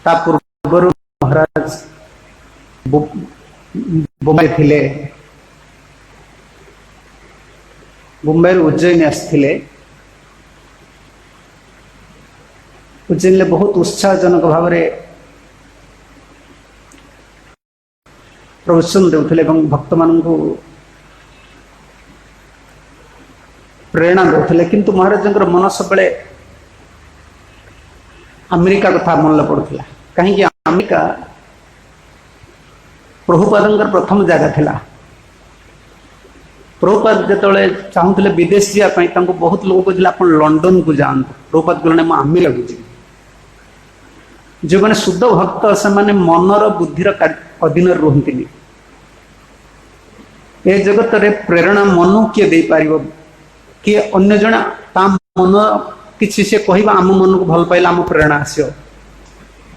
ता पूर्व महाराज बोम्बे थिले, मुंबई उज्जैन आसते। उज्जैन बहुत उत्साहजनक भाव में प्रवचन देउथिले एवं भक्त मान प्रेरणा देउथिले। किंतु महाराज मन सब अमेरिका कथा मन पड़ुला। कहीं अमेरिका प्रभुपाद प्रथम जगह थिला। प्रभुपाद जिते चाहूले विदेश जावाई बहुत लोग कहते आप लंडन को जातु। प्रभुपाद कहले मैं अमेरिका को जी। जो मैंने शुद्ध भक्त से माने मनर बुद्धिर अधीन रुहति। ए जगत रे प्रेरणा मनु किए दे पार किए अन्य जन मन किसी से कह आम मन को भल पाइला आम प्रेरणा आसो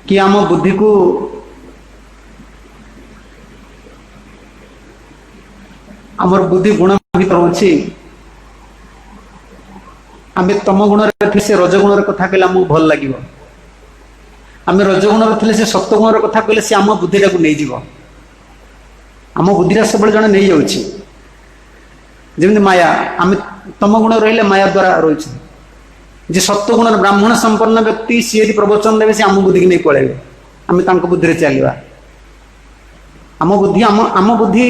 कि आम बुद्धि को आमर बुद्धि गुण भीतर अच्छी आम तम गुण से रजगुण कथा कहले आमको भल लगे। आम रजगुण थे से सत्वगुण कथा कहले से आम बुद्धिटा को नहीं जीव। आम बुद्धिटा सब जन नहीं जाऊँगी जमी माया। आम तम गुण रही माया द्वारा रही जे सत्वगुण ब्राह्मण संपन्न व्यक्ति सी यदि प्रवचन देवे से आम बुद्धि की नहीं पलैबे। आम बुद्धि चलवा आम बुद्धि आम बुद्धि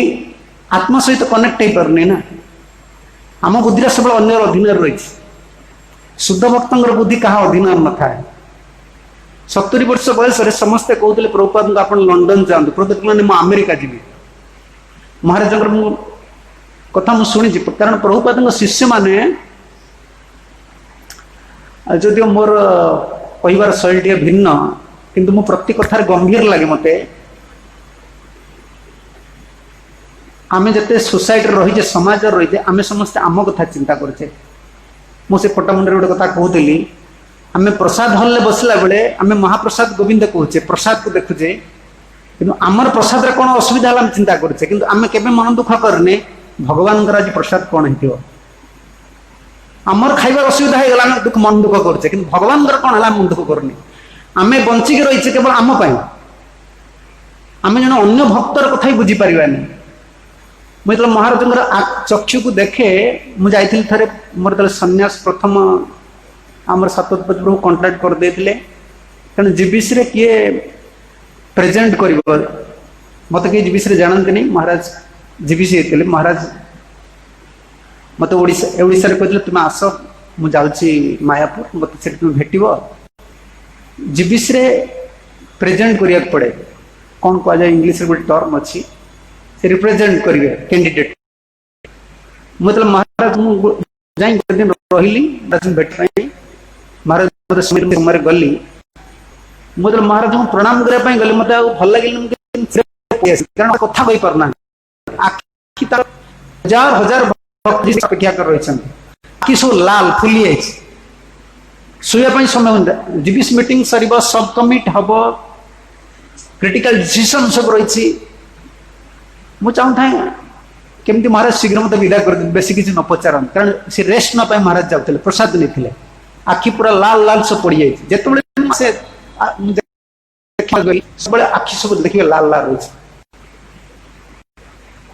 आत्मा सहित कनेक्ट हो पारनी ना। आम बुद्धिरा सब अन्य अधीन रही। शुद्ध भक्त बुद्धि क्या अधीन न था। 70 वर्ष बयस समस्ते कहते प्रभुपाद आप लंडन जातु। प्रभुपाद कहते मैं अमेरिका जी। महाराज कथा मुझे शुणी कारण प्रभुपाद शिष्य माने जदिव मोर कहबार शैली टे भिन्न किंतु मो प्रति कथार गंभीर लगे मते। आमे जते सोसाइटी रही समाज रही आम समस्ते आम कथा चिंता करछे। मुझे पट्टमंडी गोटे कथा कहती आम प्रसाद हल बसला बेले आम महाप्रसाद गोविंद कहचे प्रसाद को देखुचे कि आमर प्रसाद कौन असुविधा है चिंता करछे। किंतु आम केबे मन दुख करने भगवान आज प्रसाद कौन हो आमर खाइबार असुविधा हो गला दुख मन दुख करछे। किंतु भगवान कौन है मन दुख करनी। आम बंचिक रही केवल आम आम जन अन्य भक्तर कथा ही बुझी पारानी। मुझे महाराज चक्षु को देखे मुझे थे मोर तो सन्यास प्रथम आमर सतपथ प्रभु कंटाक्ट कर देते कारण जीबीसी रे किए प्रेजेंट कर मत किए जीबीसी जानते नहीं। महाराज जीबीसी होते महाराज मत ओडिशा कहते तुम आस मु जाऊँगी मायापुर मत से तुम भेट जीबीसी रे प्रेजेंट करिया पड़े। कौन कह जाए इंग्लिश रे गोटे टर्म अच्छी से रिप्रेजेंट करेंगे कैंडिडेट। मतलब महाराज मुझे दिन रही भेट महाराज समय गली मतलब महाराज को प्रणाम करने गली मत भल लगे कारण कथा कही पारना। आखि तार हजार हजार भक्त अपेक्षा कर रही आखि सब लाल फुली शुआपाई समय जीबीसी मीटिंग सर सब कमिट हम क्रिटिकल डिसीजन सब रही। मुझे चाहूँ केमती महाराज शीघ्र मत विदा कर बेस किसी न पचार कारण से रेस्ट ना महाराज जाते प्रसाद नहीं आखि पूरा लाल लाल सब पड़ जाए जो सब आखि सब देखिए लाल लाल रही।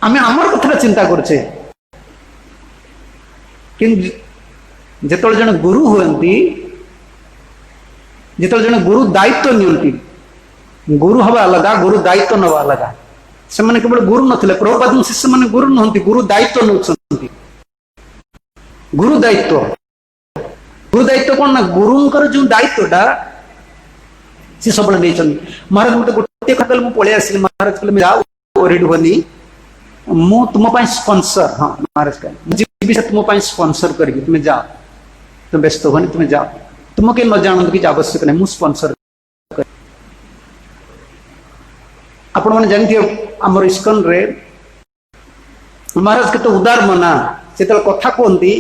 आम आमर कथा चिंता करछे कि जो जन गुरु हुए जो जन गुरु दायित्व नियंती गुरु हवा अलग गुरु दायित्व नवा अलग से मैंने केवल गुरु नथिले प्रभुपाद शिष्य मैंने गुरु नुहति गुरु दायित्व नौछंती। गुरु दायित्व कौन ना गुरुंकर जो दायित्वटा सी सब महाराज मत गोटे कथा मुझे पलि आस महाराज कहले जाओ वरीड होनी मु तुम स्पॉन्सर। हाँ महाराज कहे तुम स्पॉन्सर करी तुम्हें जाओ तुम व्यस्त होनी तुम्हें जाओ तुम कहीं न जानते कि आवश्यक नहीं मुझे स्पॉन्सर। आपण मैंने जानते आमर इस्कन रे महाराज के उदार मना से कथा कहती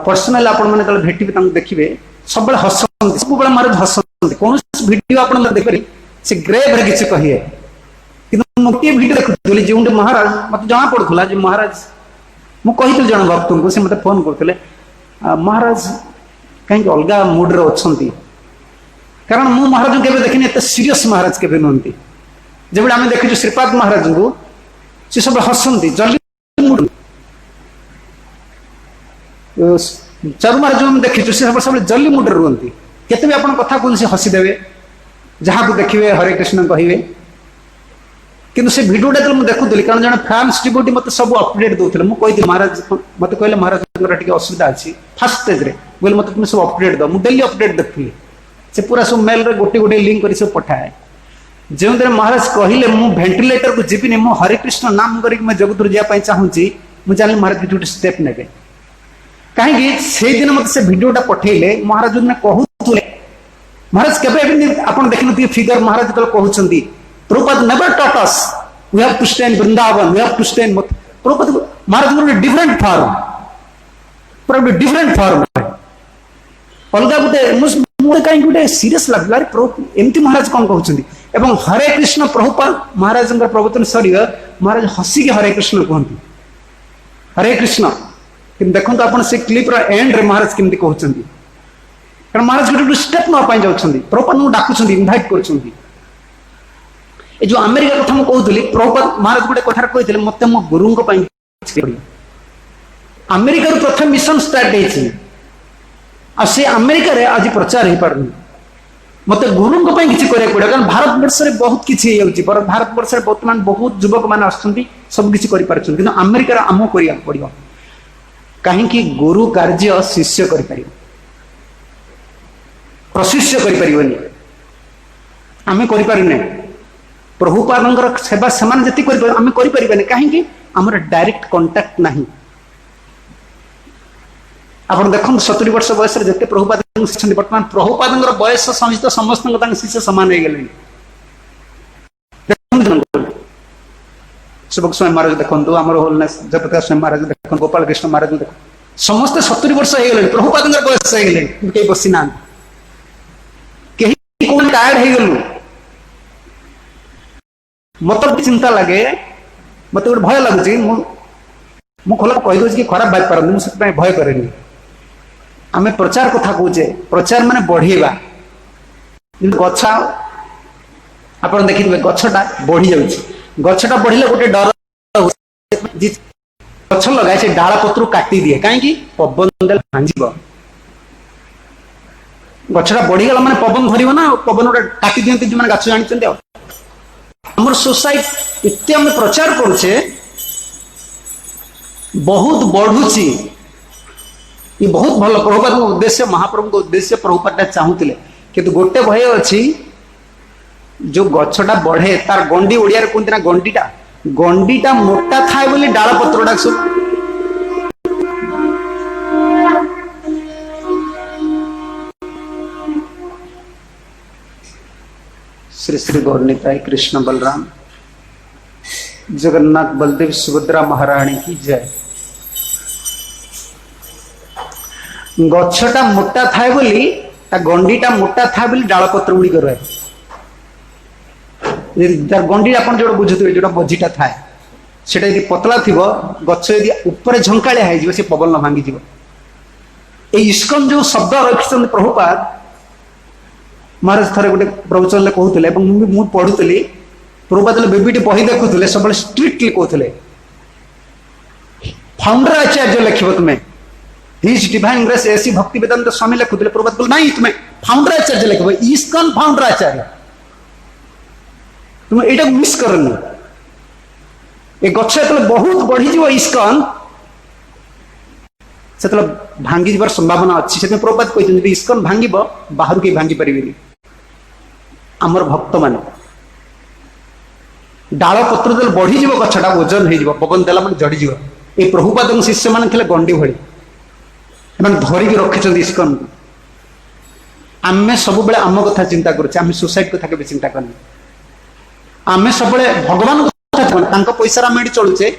पर्सनाल आपण मैंने भेटे देखिए सब हसती सब महाराज हसती कौन भिड आप देखिए से ग्रेव किसी कहे कि गोटे भिड देखुली जो महाराज मत जना पड़ूला महाराज मुझे जन भक्त को से मत फोन करते महाराज कहीं अलग मुड्रे अच्छा कारण मु महाराज केवे देखिनी एत सीरियस महाराज केवे नुहंती जब आम देखी श्रीपाद महाराज को सी सब हसती जल्दी चारू महाराज जो देखी सब जल्दी मुड रुहति केते भी आपन कथा कहते हसीदेवे जहाँ को देखिए हरे कृष्ण कहे किंतु से भिडियोटा जो मुझे देखुली कारण जन फैंस डिवोटी मत सब अपडेट दूसरे मुझे महाराज मत कहले महाराज असुविधा अच्छी फास्ट स्टेज बोले मत तुम सब अपडेट दो मुझे डेली अपडेट देखी से पूरा सब मेल रे गोटे गोटे लिंक कर सब पठाए जो दिन महाराज कहले मु भेंटिलेटर को जीविनी मु हरे कृष्ण नाम करके जगत जावाई चाहूँगी मुझे जानी महाराज गोटे स्टेप ने कहीं से दिन मत से भिडियोटा पठेले महाराज ने कहूले महाराज केवे आप देखी फिगर महाराज जो कहते Prabhupada never taught us we have to stay in Vrindavan we have to stay in Prabhupada Maharaj गोटे डिफरेंट फॉर्म पूरा गोटे डिफरेंट फॉर्म अलग गोटे कहीं गोटे सीरियस लगे अरे एमती महाराज कौन कहते एवं हरे कृष्ण प्रभुपाद महाराज प्रवचन सर महाराज हसिक हरे कृष्ण कहते हरे कृष्ण कि देखो आप क्लिप एंड रे महाराज केमती कहते कारण महाराज गोटे स्टेप नापी जाऊँच प्रभुपाद डाकुंट इनभाइट कर जो अमेरिका कथा मुझे प्रभुपाद महाराज गोटे कथार कहते मत मो गुरु अमेरिका प्रथम मिशन स्टार्ट से अमेरिका रे आज प्रचार हो पार मत गुरु किसी पड़ो कारण भारत वर्ष में बहुत किसी भारत वर्ष में बर्तमान बहुत युवक मैंने सबकि कर अमेरिका आम करा पड़ो कहीं गुरु कार्य शिष्य कर प्रशिष्य करें आम कर प्रभुपाद सेवा से जी आम करें कहीं आमर डायरेक्ट कंटाक्ट ना आप देखो 70 वर्ष बयस जिते प्रभुपाद बर्तमान प्रभुपाद बयस सहित समस्त शिष्य सामान हो गले सुबक स्वामी महाराज देखो आम होलनेस जगत स्वामी महाराज देख गोपाल कृष्ण महाराज देख समस्त 70 वर्ष हो गले प्रभुपाद बयस हो गले कहीं बसी ना कहीं कौन टायर्ड हो गलु मत चिंता लगे मत गोटे भय लगुच खोला कहीदे कि खराब बात पारती मुझे भय कैनि आम प्रचार कथा कहे प्रचार माने बढ़ेगा गछ आप देखिए गछटा बढ़ी जाऊँ गछटा बढ़िले गोटे डर गछ लगाए से डाल पत्र काटी दिए कहीं पवन दे भांजी गछटा बढ़ीगला माने पवन धरव ना पवन गोटे काटी दिखती जो मैंने गछ जानते आम सोसाइटी इतने आम प्रचार करुचे बहुत बढ़ुची ये बहुत भल प्रभुपाद उद्देश्य महाप्रभु को उद्देश्य प्रभुपाद चाहूले किंतु गोटे भय अच्छी जो गछटा बढ़े तार गंडी ओडिया कहते ना गंडीटा मोटा थाए बोली डाल पत्रटा सब श्री श्री गौरनिताई कृष्ण बलराम जगन्नाथ बलदेव सुभद्रा महारानी की जय गछटा मोटा थाए बोली गंडीटा मोटा थाए बोली डाल पत्र गुड़िक रहे गंडी आप जो बुझुवे जो बजीटा थाए से पतला थी गछ यदि ऊपर झंकाड़िया हो पवन भांगी इस्कन जो शब्द रखिंट प्रभुपाद महाराज थे गोटे प्रवचन कहते मुझे पढ़ुली प्रभुपाद बेबीटी बही देखुले सब स्ट्रिक्टली कहते फाउंडर आचार्य लिख तुम्हें हिज डिवाइन ग्रेस एसी भक्ति वेदांत स्वामी लिखुले प्रभुपाद बोले नहीं तुम्हें फाउंडर आचार्य लिख इस्कन फाउंडर आचार्य तुम यहाँ मिस करनी ए गछ जो बहुत बढ़ीज इस्कन से भांगी जबार संभावना अच्छी से प्रभुपाद कहते इस्कन भांग बाहर कहीं भांगी पारे आमर भक्त मान डाल पत्र जो बढ़ीज गछटा ओजन हो पवन देला मैंने जड़ीज ये प्रभुपाद शिष्य मान थे गंडी भली धरिकी रखिंट इस्कन को आम सब आम कथा चिंता करें सोसाइटी कथा के चिंता करनी आम सब भगवान कथा पैसा आम ये चलुचे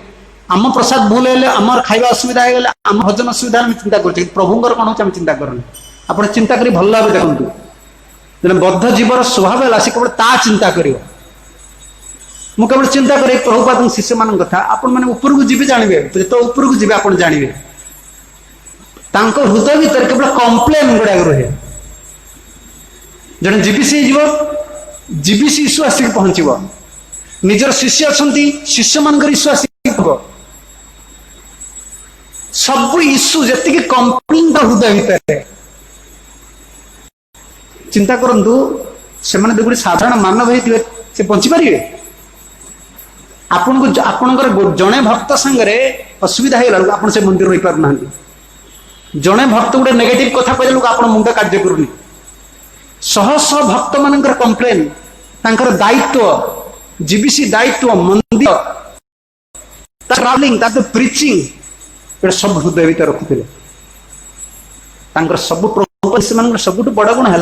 आम प्रसाद भूल है आम खाଇବା असुविधा हो आम भजन असुविधा चिंता करें प्रभुंर कौन हो चिंता करनी आप चिंता कर भल भाव देखु जो बद्ध जीवर स्वभाव है से केवल ता चिंता कर केवल चिंता करें प्रभुपाद शिष्य मान कथा आपण मैंने उपरकू जी जानवे जो उपरकू जी आप जानवे हृदय भीतर केवल कंप्लेन गुड़ाक रहे जड़े जीबीसी जीबीसी इश्यू आसिक पहुंचब निजर शिष्य अच्छा शिष्य मान इश्यू आसिक सब इश्यू जी कंपनी हृदय भितर चिंता करूँ से गोटे साधारण मानव होते से बंची पारे आपणकर जड़े भक्त सांगे असुविधा हो आप से मंदिर रही पार ना जड़े भक्त गोटे नेगेटिव कथा कहले आप मुंड कार्य करूनी शह शह भक्त मान कंप्लेन तांकर दायित्व जीबीसी दायित्व मंदिर ट्रावलिंग प्रीचिंग सब हृदय भर रखुले सब सबुठ बड़ गुण है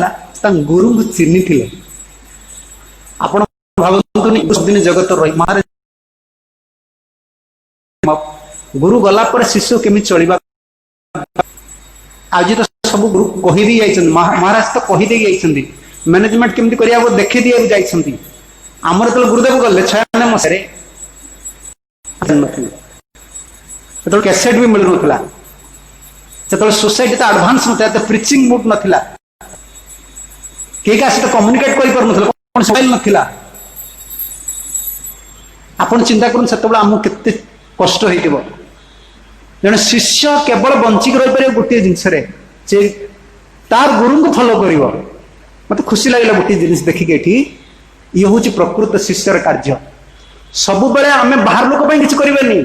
गुरु को चिन्ह थे आप भावतुनि दिन जगत रही महाराज गुरु गला पर शिष्य केमी चलवा आज तो सब गुरु कहीदे महाराज तो कहीदे मैनेजमेंट केमती करिया देखी दिया जाइछंती आमर तो गुरुदेव गले 96 मसीह तो कैसेट भी मिल ना जो सोसाइटी तो एडवांस नता तो प्रिचिंग मूड नाला क्या सहित कम्युनिकेट कर मोबाइल नाला आपन चिंता करूँ से आमको केते कष्ट हो जन शिष्य केवल बंचिक रही पारे गोटे जिनस तार गुरु को फॉलो कर मत खुशी लगे गोटे जिन देखिए ये हूँ प्रकृत शिष्यर कार्य सब बेले आम बाहर लोक किसी करवानी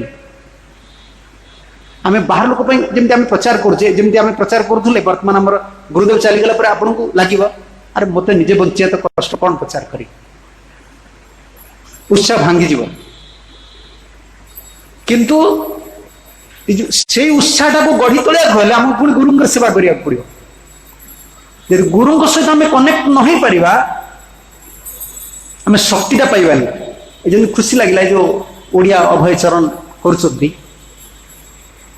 आम बाहर लोक जमी आम प्रचार करुचे जमी आम प्रचार करूँ बर्तमान आम गुरुदेव चलीगला आपन को लगे अरे मत निजे बंचा तो कष्ट कौन प्रचार करी उत्साह भांगी किंतु से उत्साह को गढ़ी तोड़ा गले आम पुणी गुरु सेवा करा पड़ो यदि गुरु सहित आम कनेक्ट न हो पार आम शक्तिटा पाइबानी जमी खुशी लगे जो ओडिया अभय चरण कर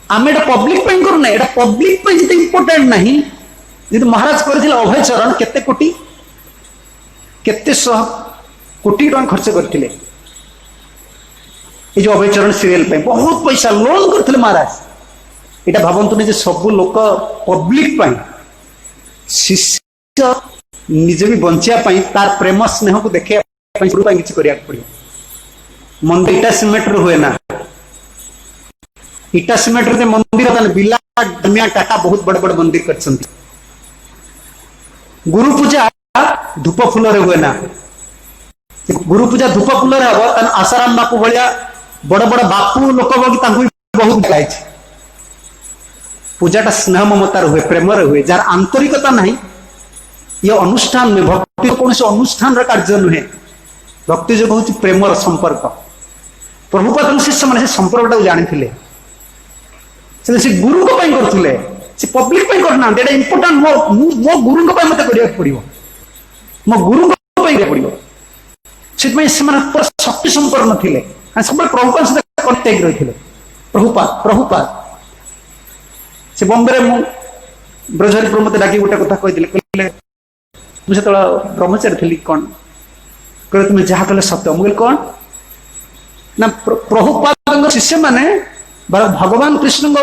आम एटा पब्लिक करूना एटा पब्लिक जिते इम्पोर्टाट ना जी महाराज करते अभय चरण केते कोटी केते शह कोटी टका खर्च करते ये जो अभय चरण सीरियल बहुत पैसा लोन करते महाराज यहाँ भावतुनि सब लोक पब्लिक शिष्य निजे भी बचापी तार प्रेम स्नेह को देखा किसी करा पड़ो मंदिर इटा सीमेंट हुए ना इटा सीमेंट मंदिर बिला टाटा बहुत बड़ बड़ मंदिर कर गुरु पूजा धूप फूल हुए ना गुरु पूजा धूप फूल हम आसाराम बापू भाया बड़ बड़ बापू लोक बहुत लगाई पूजाटा स्नेह ममतार हुए प्रेम हुए जार आंतरिकता ना ये अनुष्ठान नुहे भक्ति कौन से अनुष्ठान कार्य नुहे भक्ति जो हूँ प्रेमर संपर्क प्रभुपाद शिष्य मैंने संपर्क जानी से गुरु करते से पब्लिक करना इंपोर्टाट मो गुरु मत करा पड़ो मो गुरु पड़ो से शक्ति संपन्न थे सब प्रभुपाद सहित कनेक्ट रही प्रभुपाद से बम्बे ब्रजहरी प्रभु मत डाक गोटे कथा कहते मुझे ब्रह्मचारी थी कौन कह तुम्हें जहाँ कले सत्य मुझे कौन ना प्रभुपाद शिष्य मैंने भगवान कृष्ण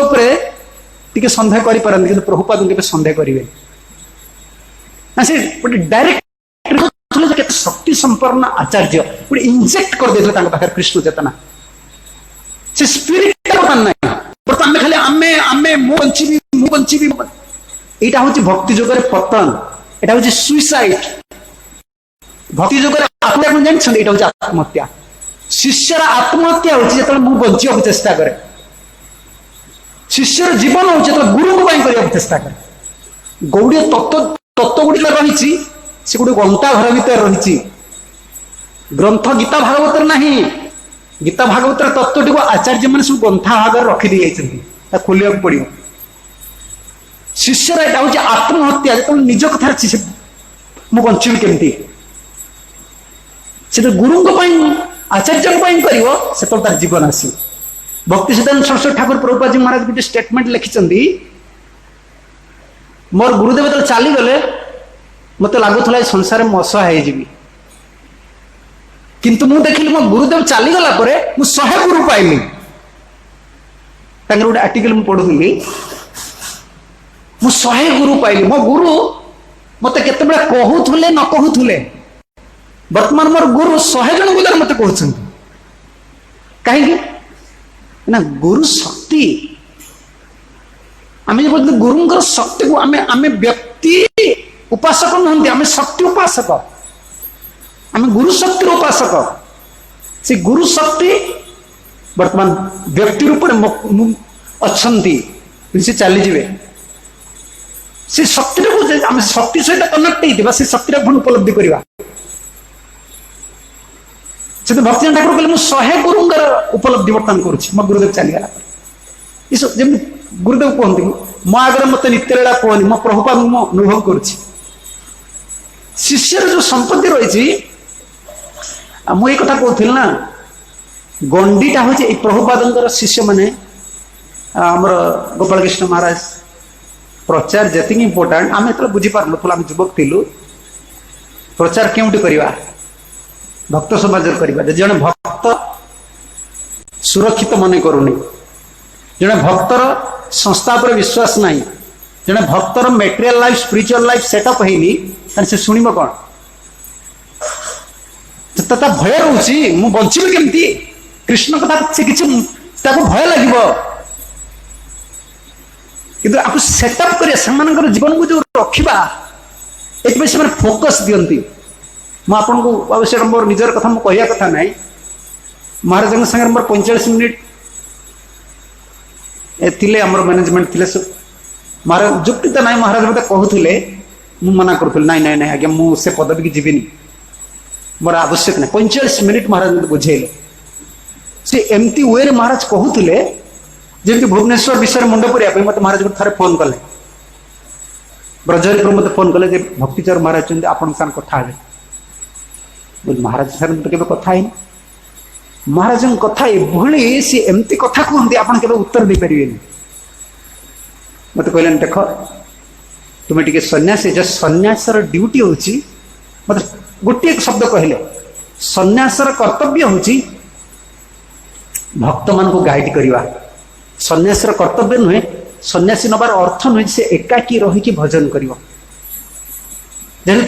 टी सन्देह कर प्रभुपाद के सन्देह करेंगे डायरेक्ट शक्ति संपन्न आचार्य गोटे इंजेक्ट कर दे कृष्ण चेतना से स्पिरिट ना बर्तमान खाली आमे आमे मु बंची यहाँ हूँ भक्ति जोगे पतन यहाँ हूँ सुइसाइड भक्ति जोगे आत्महत्या जानते यहाँ हूँ आत्महत्या शिष्यर आत्महत्या हो बंचा चेष्टा करे शिष्यर जीवन हो गुरु को चेष्टा करे गौड़े तत्व गुड़िक रही से गोटे गंता घर भर रही ग्रंथ गीता भागवत ना गीता भागवत तत्वटी को आचार्य मैंने सब गंथा भाग रखी खोलिया पड़ो शिष्यर यहाँ हूँ आत्महत्या जो निज कथा मु बंची केमती से गुरु आचार्य कर तार जीवन आस भक्ति सिद्धांत सरस्वती ठाकुर प्रभुपाद जी महाराज गोटे स्टेटमेंट लिखिं मोर गुरुदेव जो चलीगले मत लगुला संसार में असहाय जीवी किंतु मु देखिली मो गुरुदेव चलीगला मु 100 गुरु पाइली गोटे आर्टिकल मु पढ़ुली मु 100 गुरु पाइली मो गुरु मत केत कहूले न कहूले बर्तमान मोर गुरु 100 जन गुलार मत कहते कहीं ना गुरु शक्ति आम जो गुरु शक्ति को आम व्यक्ति उपासक नुहति आम शक्ति उपासक आम गुरु शक्ति उपासक से गुरु शक्ति वर्तमान व्यक्ति रूप अच्छा से चली जाए से शक्ति आम शक्ति सहित कनेक्ट होता से शक्ति पुणी उपलब्धि करवा से भक्ति ठाकुर कहले 100 गुरुंर उपलब्धि बर्तमान करुच्ची मो गुरुदेव चलीगला जमी गुरुदेव कहते मो आगे मत नित्यलीला कहनी मो प्रभुपाद मो अनुभव करुच्ची शिष्यर जो संपत्ति रही मुझे कथा कहूल ना गंडीटा हूँ प्रभुपाद शिष्य मैंने आमर गोपाल कृष्ण महाराज प्रचार जी इंपोर्टाट आम जो बुझीपार आम युवक थिलु प्रचार क्योंटी करवा भक्त समाज करवा जड़े भक्त सुरक्षित मन करूनी जड़े भक्तर संस्था पर विश्वास नहीं जड़े भक्तर material life spiritual life setup होनी से शुणव कौन तथा भय रोचे मु बची केमती कृष्ण कथा से किसी भय लगे कि आपको सेटअप कर जीवन को जो रखा ये फोकस दिखती मुझे अवश्य मोर निजर कथा मुझे कहया कथा ना महाराज संगे मोर 45 मिनिट थे आम मैनेजमेंट थे सब महाराज जुक्ति तो ना महाराज मत कहते मु मना करूँ ना ना ना आज्ञा मुझे पदवी की जीविनी मोर आवश्यक ना 45 मिनिट महाराज मत बुझेले से एमती वे महाराज कहते जमी भुवनेश्वर विषय मुंड पड़ा मत महाराज थे फोन कले ब्रजहरिपुर मत फोन कले भक्तिचर महाराज आपण साथ कथा महाराज सर तो कथा है महाराज कथा ये सी एमती कथा कहते आप उत्तर दे पारे मत कहले देख तुम्हें टे सन्यासी जो सन्यासर ड्यूटी हूँ मत गोटे शब्द कहले सन्यासर कर्तव्य हूँ भक्त मान को गाइड करवा सन्यासर कर्तव्य नुहे सन्यासी नबार अर्थ नुहे से एकाकी रही भजन कर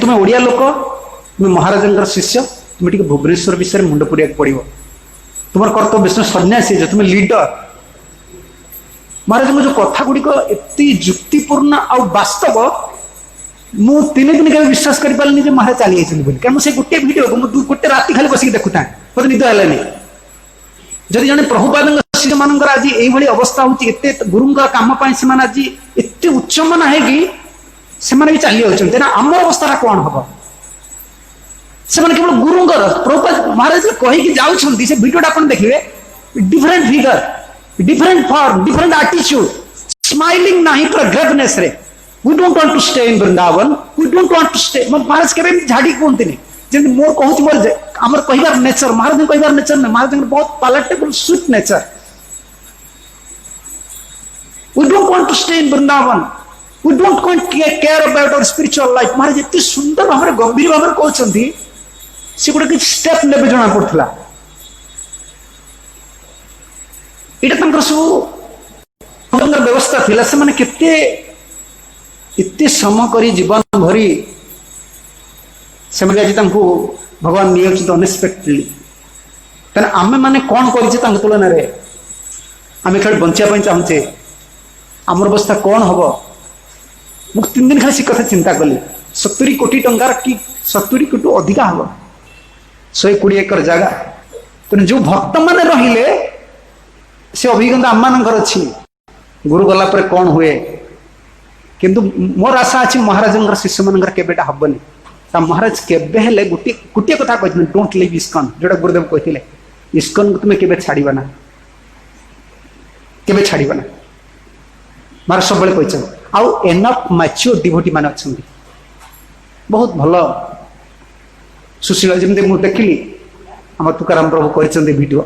तुम्हें ओडिया लोक तुम्हें महाराज शिष्य तुम्हें टे भुवनेश्वर विषय मुंड पुरिया पड़ो तुम कर्तव्य सन्यासी जो तुम्हें लीडर महाराज जो कथा गुड़िक एत जुक्तिपूर्ण आस्तव मु 3 दिन के विश्वास कर पारे महाराज चली जाइए क्या मुझे गोटे भिड को गोटे राति खाली बसिक देखुता मत निद है जदि जड़े प्रभुपाद शिष्य मान आज ये अवस्था होते गुरु कम आज एत उच्चमना है कि भी चली जाते आम अवस्था कौन हम से केवल गुरुंर प्रभुपाद महाराज कहीकि जाऊँच से भिडियोटा आप देखिए different figure different form different attitude smiling ना पूरा ग्रेवनेस रे we don't want to stay in Vrindavan we don't want to stay Maharaj के झाड़ी कहते जब मोर कहूँ मोर आम कहार नेचर महाराज कहार नेचर ना महाराज बहुत palatable sweet nature we don't want to stay in Vrindavan we don't want care about our spiritual life Maharaj एत सुंदर भाव में गंभीर भाव में कहते सी गोटे किसी स्टेप ने जना पड़ा यहाँ सब व्यवस्था थिला से माने केते इतने सम करी जीवन भरी से आज भगवान नियोजित अनएक्सपेक्टेडली तेना आमे माने कौन कर तुलन में आम खाली बचापी चाहूचे आमर अवस्था कौन हम मुझे 3 दिन खाली से कथा चिंता कली 70 कोटी टंकार कि 70 कोटी अधिका हम 120 एकर जगह तेना जो भक्त मैंने रहिले से अभिज्ञता आम मानकर अच्छी गुरु गला पर कौन हुए किंतु मोर आशा अच्छी महाराज शिष्य मान केटा हेनी महाराज केबे गोटे गोटे कथा कहते डोंट लिव इस्कन जोटा गुरुदेव कहते इस्कन को तुम्हें केबे छाड़ना केबे छाड़ना महाराज सब कहते आउ एनफ मैच्योर डिवोटी मान अच्छा बहुत भल सुशील जमी मुझे देखिली आम तुकाराम प्रभु कहते भिडियो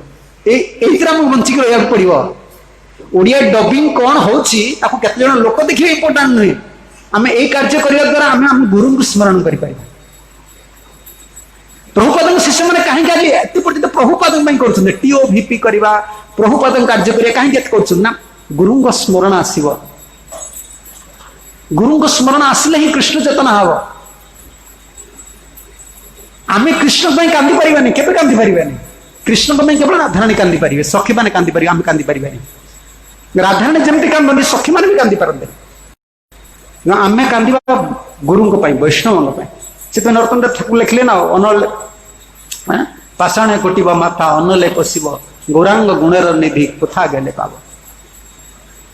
बंचिक रहा पड़ो ओडिया डबिंग कौन होती लोक देखिए इंपोर्टाट नुहे आम यही कार्य करने द्वारा आम आम गुरु को स्मरण कर प्रभुपाद शिष्य मैंने कहीं आज एत पर्यटन प्रभुपाद कर टीओभीपी करवा प्रभुपाद कार्य करना गुरु स्मरण आसव गुरु स्मरण आसिले ही कृष्ण चेतना हम आमे कृष्ण ପାଇଁ କାନ୍ଦି ପାରିବାନି କେବେ କାନ୍ଦି ପାରିବାନି कृष्ण ପାଇଁ କେବଳ ରାଧାରାଣୀ କାନ୍ଦି ପାରିବେ ସଖୀ ମାନେ କାନ୍ଦି ପାରିବେ ଆମେ କାନ୍ଦି ପାରିବାନି ରାଧାରାଣୀ ଯେମିତି କାନ୍ଦନ୍ତି ସଖୀ ମାନେ ବି କାନ୍ଦି ପାରନ୍ତି ନା ଆମେ କାନ୍ଦିବା ଗୁରୁଙ୍କ ପାଇଁ ବୈଷ୍ଣବଙ୍କ ପାଇଁ ସେ ତ ନରୋତ୍ତମ ଠାକୁର ଲେଖିଲେ ନା ଅନଲେ ପାଷାଣେ କୋଟିବ ମାଥା ଅନଲେ ପଶିବ ଗୌରାଙ୍ଗ ଗୁଣର ନିଧି କୋଥା ଗଲେ ପାବ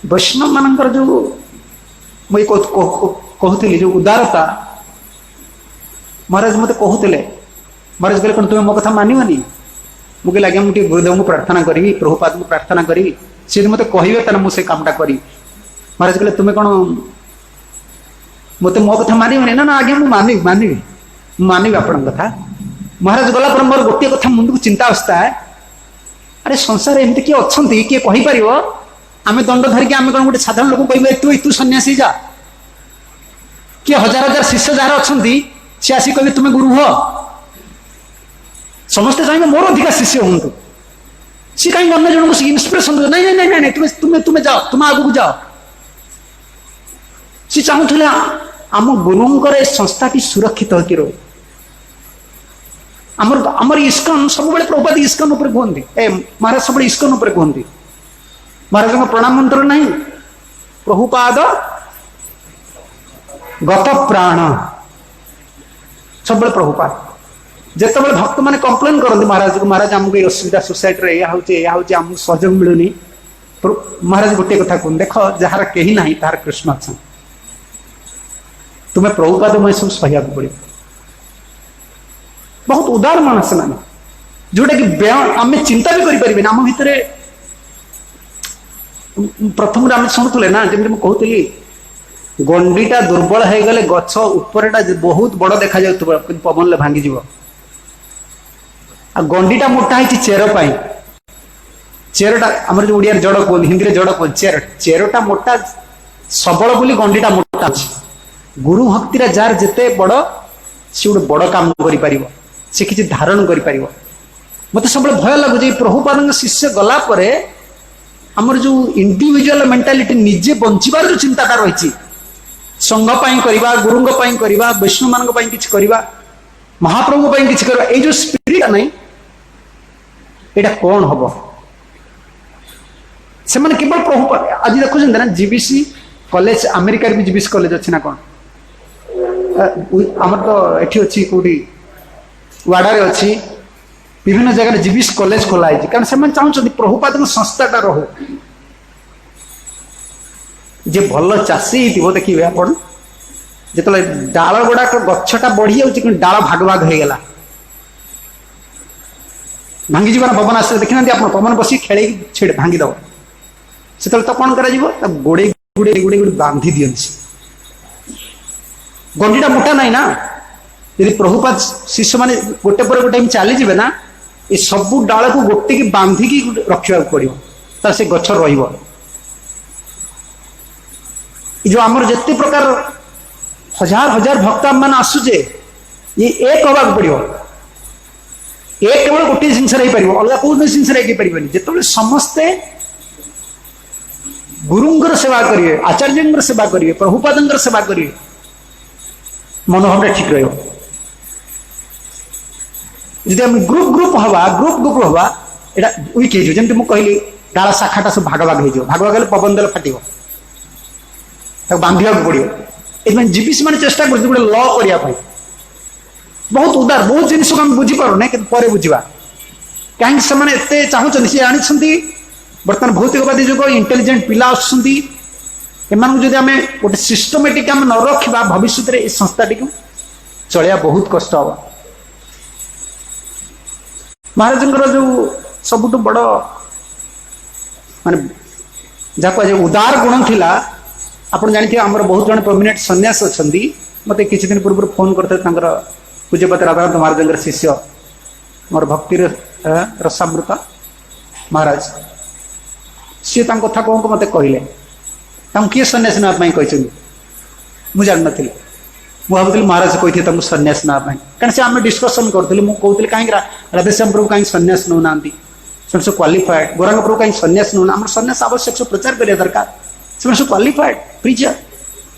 ବୈଷ୍ଣବ ମାନଙ୍କର ଯୋଉ ମୁଁ କହୁଥିଲି ଯୋଉ ଉଦାରତା महाराज मत कहते महाराज कहले कौन तुम्हें मो कथा मानवनी मुझे लगे मुझे गुरुदेव को प्रार्थना करी प्रभुपाद को प्रार्थना करी सी मत कहे तेना मुझे कामटा करी महाराज कहले तुम्हें कौन मत मो कथा मानवनी ना ना आगे मुझे मानवी मानवी मानवी आपण कथा महाराज गला पर मोर गोटे कथा मुंड को चिंता आसता है अरे संसार एमती किए अच्छा किए कहीपर आम दंड धरिकी आम कौन गोटे साधारण लोक कह तू सन्यासी जा किए हजार हजार शिष्य जार अच्छा सी आसी कहे तुम्हें गुरु हो समस्ते चाहिए मोर अधिक शिष्य हूँ सी कहीं अन्य जन को इन्स्पिरेशन दे नहीं नहीं नहीं तुम्हें तुम्हें तुम्हें जाओ तुम आगू जाओ सी चाहूले आम गुरुंकर संस्था की सुरक्षित होकर रहे आमर इस्कन सब प्रभुपाद इस्कन उपर कहते महाराज सब इस्कन उपर कहते महाराज प्रणाम मंत्र नहीं प्रभुपाद गत प्राण सब प्रभुपाद जिते भक्त मैंने कंप्लेन करते महाराज को महाराज आमको ये असुविधा सोसाइटी आमको सहयोग मिलूनी महाराज गोटे कथा कहते देख जार कहीं ना तार कृष्ण अच्छा तुम्हें प्रभुपाद मैं सब सहयोग पड़े बहुत उदार मानस मैंने जोटा कि आम चिंता भी करें आम भितर प्रथम आम शुणुले ना जमी कहती गंडीटा दुर्बल हो गले गछ उपरटा बहुत बड़ देखा जाउथबो पवन ले भांगी जीव आ गंडीटा मोटा है चेर पाई चेरटा हमर जो ओडिया जड़ को हिंदी रे जड़ को चेरटा मोटा सबल बोली गंडीटा मोटा अछि गुरु भक्ति रा जार जते बड़ से गोटे बड़ काम करि परिबो से किछि धारण करि परिबो मते सब भय लागु जे प्रभुपाद शिष्य गला परे हमर जो इंडिविजुअल मेंटालिटी निजे बंचिबार जो चिंताटा रहिछि संघ करवा गुरुंग करवा वैष्णव मान किसी करवा महाप्रभु किसी करवा ये जो स्पिरिट नहीं यहाँ कौन हम से केवल प्रभु आज देखुं ना जीबीसी कॉलेज अमेरिका भी जीबीसी कॉलेज अच्छी ना कौन आम तो ये अच्छी कौटी वाड़ा अच्छी विभिन्न जगह जीबीसी कॉलेज खोलाई कारण से चाहते प्रभुपाद संस्थाटा रो जे भल चाषी देखिए आप जो डाल गुड़ाक गछटा बढ़ी जाऊँ डाल भाग भाग हो गला भांगी जीवन पवन आस देखी ना आप पवन बस खेल छेड़ भांगी दब से तो कौन कर गोड़े गुड़े गुड़े गुड़े बांधी दिखती गंडीटा मोटा ना ना यदि प्रभुपाद शिष्य मैंने गोटे पर गोटे चली जाए ना ये सबू डाल को गोटे की बांधिकी रखा पड़ो तार से गछ रही जो आमर जिते प्रकार हजार हजार भक्त मान आसुचे ये एक हवा पड़ो एक केवल गोटे जिनस अलग कौन जिनस जिते समस्ते गुरुंर सेवा करेंगे आचार्य सेवा करेंगे प्रभुपाद सेवा करेंगे मनोभाव ठीक रही ग्रुप ग्रुप हवा ग्रुप ग्रुप हवा यहाँ वीक हो जमी मुझे कहली डाल शाखाटा सब भाग भाग हो भाग भाग पवन देले फाट बांधा पड़ो ये जीबीसी मैंने चेष्टा कर गोटे ल करने बहुत उदार बहुत जिन आम बुझीपार ना कि बुझा कहीं से चाहते सी आनी बर्तमान भौतिकवादी जुग इंटेलिजेंट पिला आसमें आम गोटे सिस्टमेटिक आम न रखा भविष्य में संस्थाटी को चलिया बहुत कष्ट हम महाराज जो सबुठ बड़ माने जहाँ उदार गुण थिला आप जानते आम बहुत जन प्रोमिनेंट सन्यास अच्छा मत किसी दिन पूर्व फोन करते पूज्यपत राधाकांत महाराज शिष्य मोर भक्ति रसामृत महाराज सी कथा कौन को मत कहले किए सन्यास नापी कहते मुझे जान नी मुझे भावी महाराज कही सन्यास नापी कारण से आम डिस्कसन करूँ मुझे कहीं राधेश्याम प्रभु कहीं सन्यास नौना से क्वालिफाइड गौरांग प्रभु कहीं सन्यास नौना आम सन्यास आवश्यक सब प्रचार करिया दरकार से क्वालिफाइड प्रीचर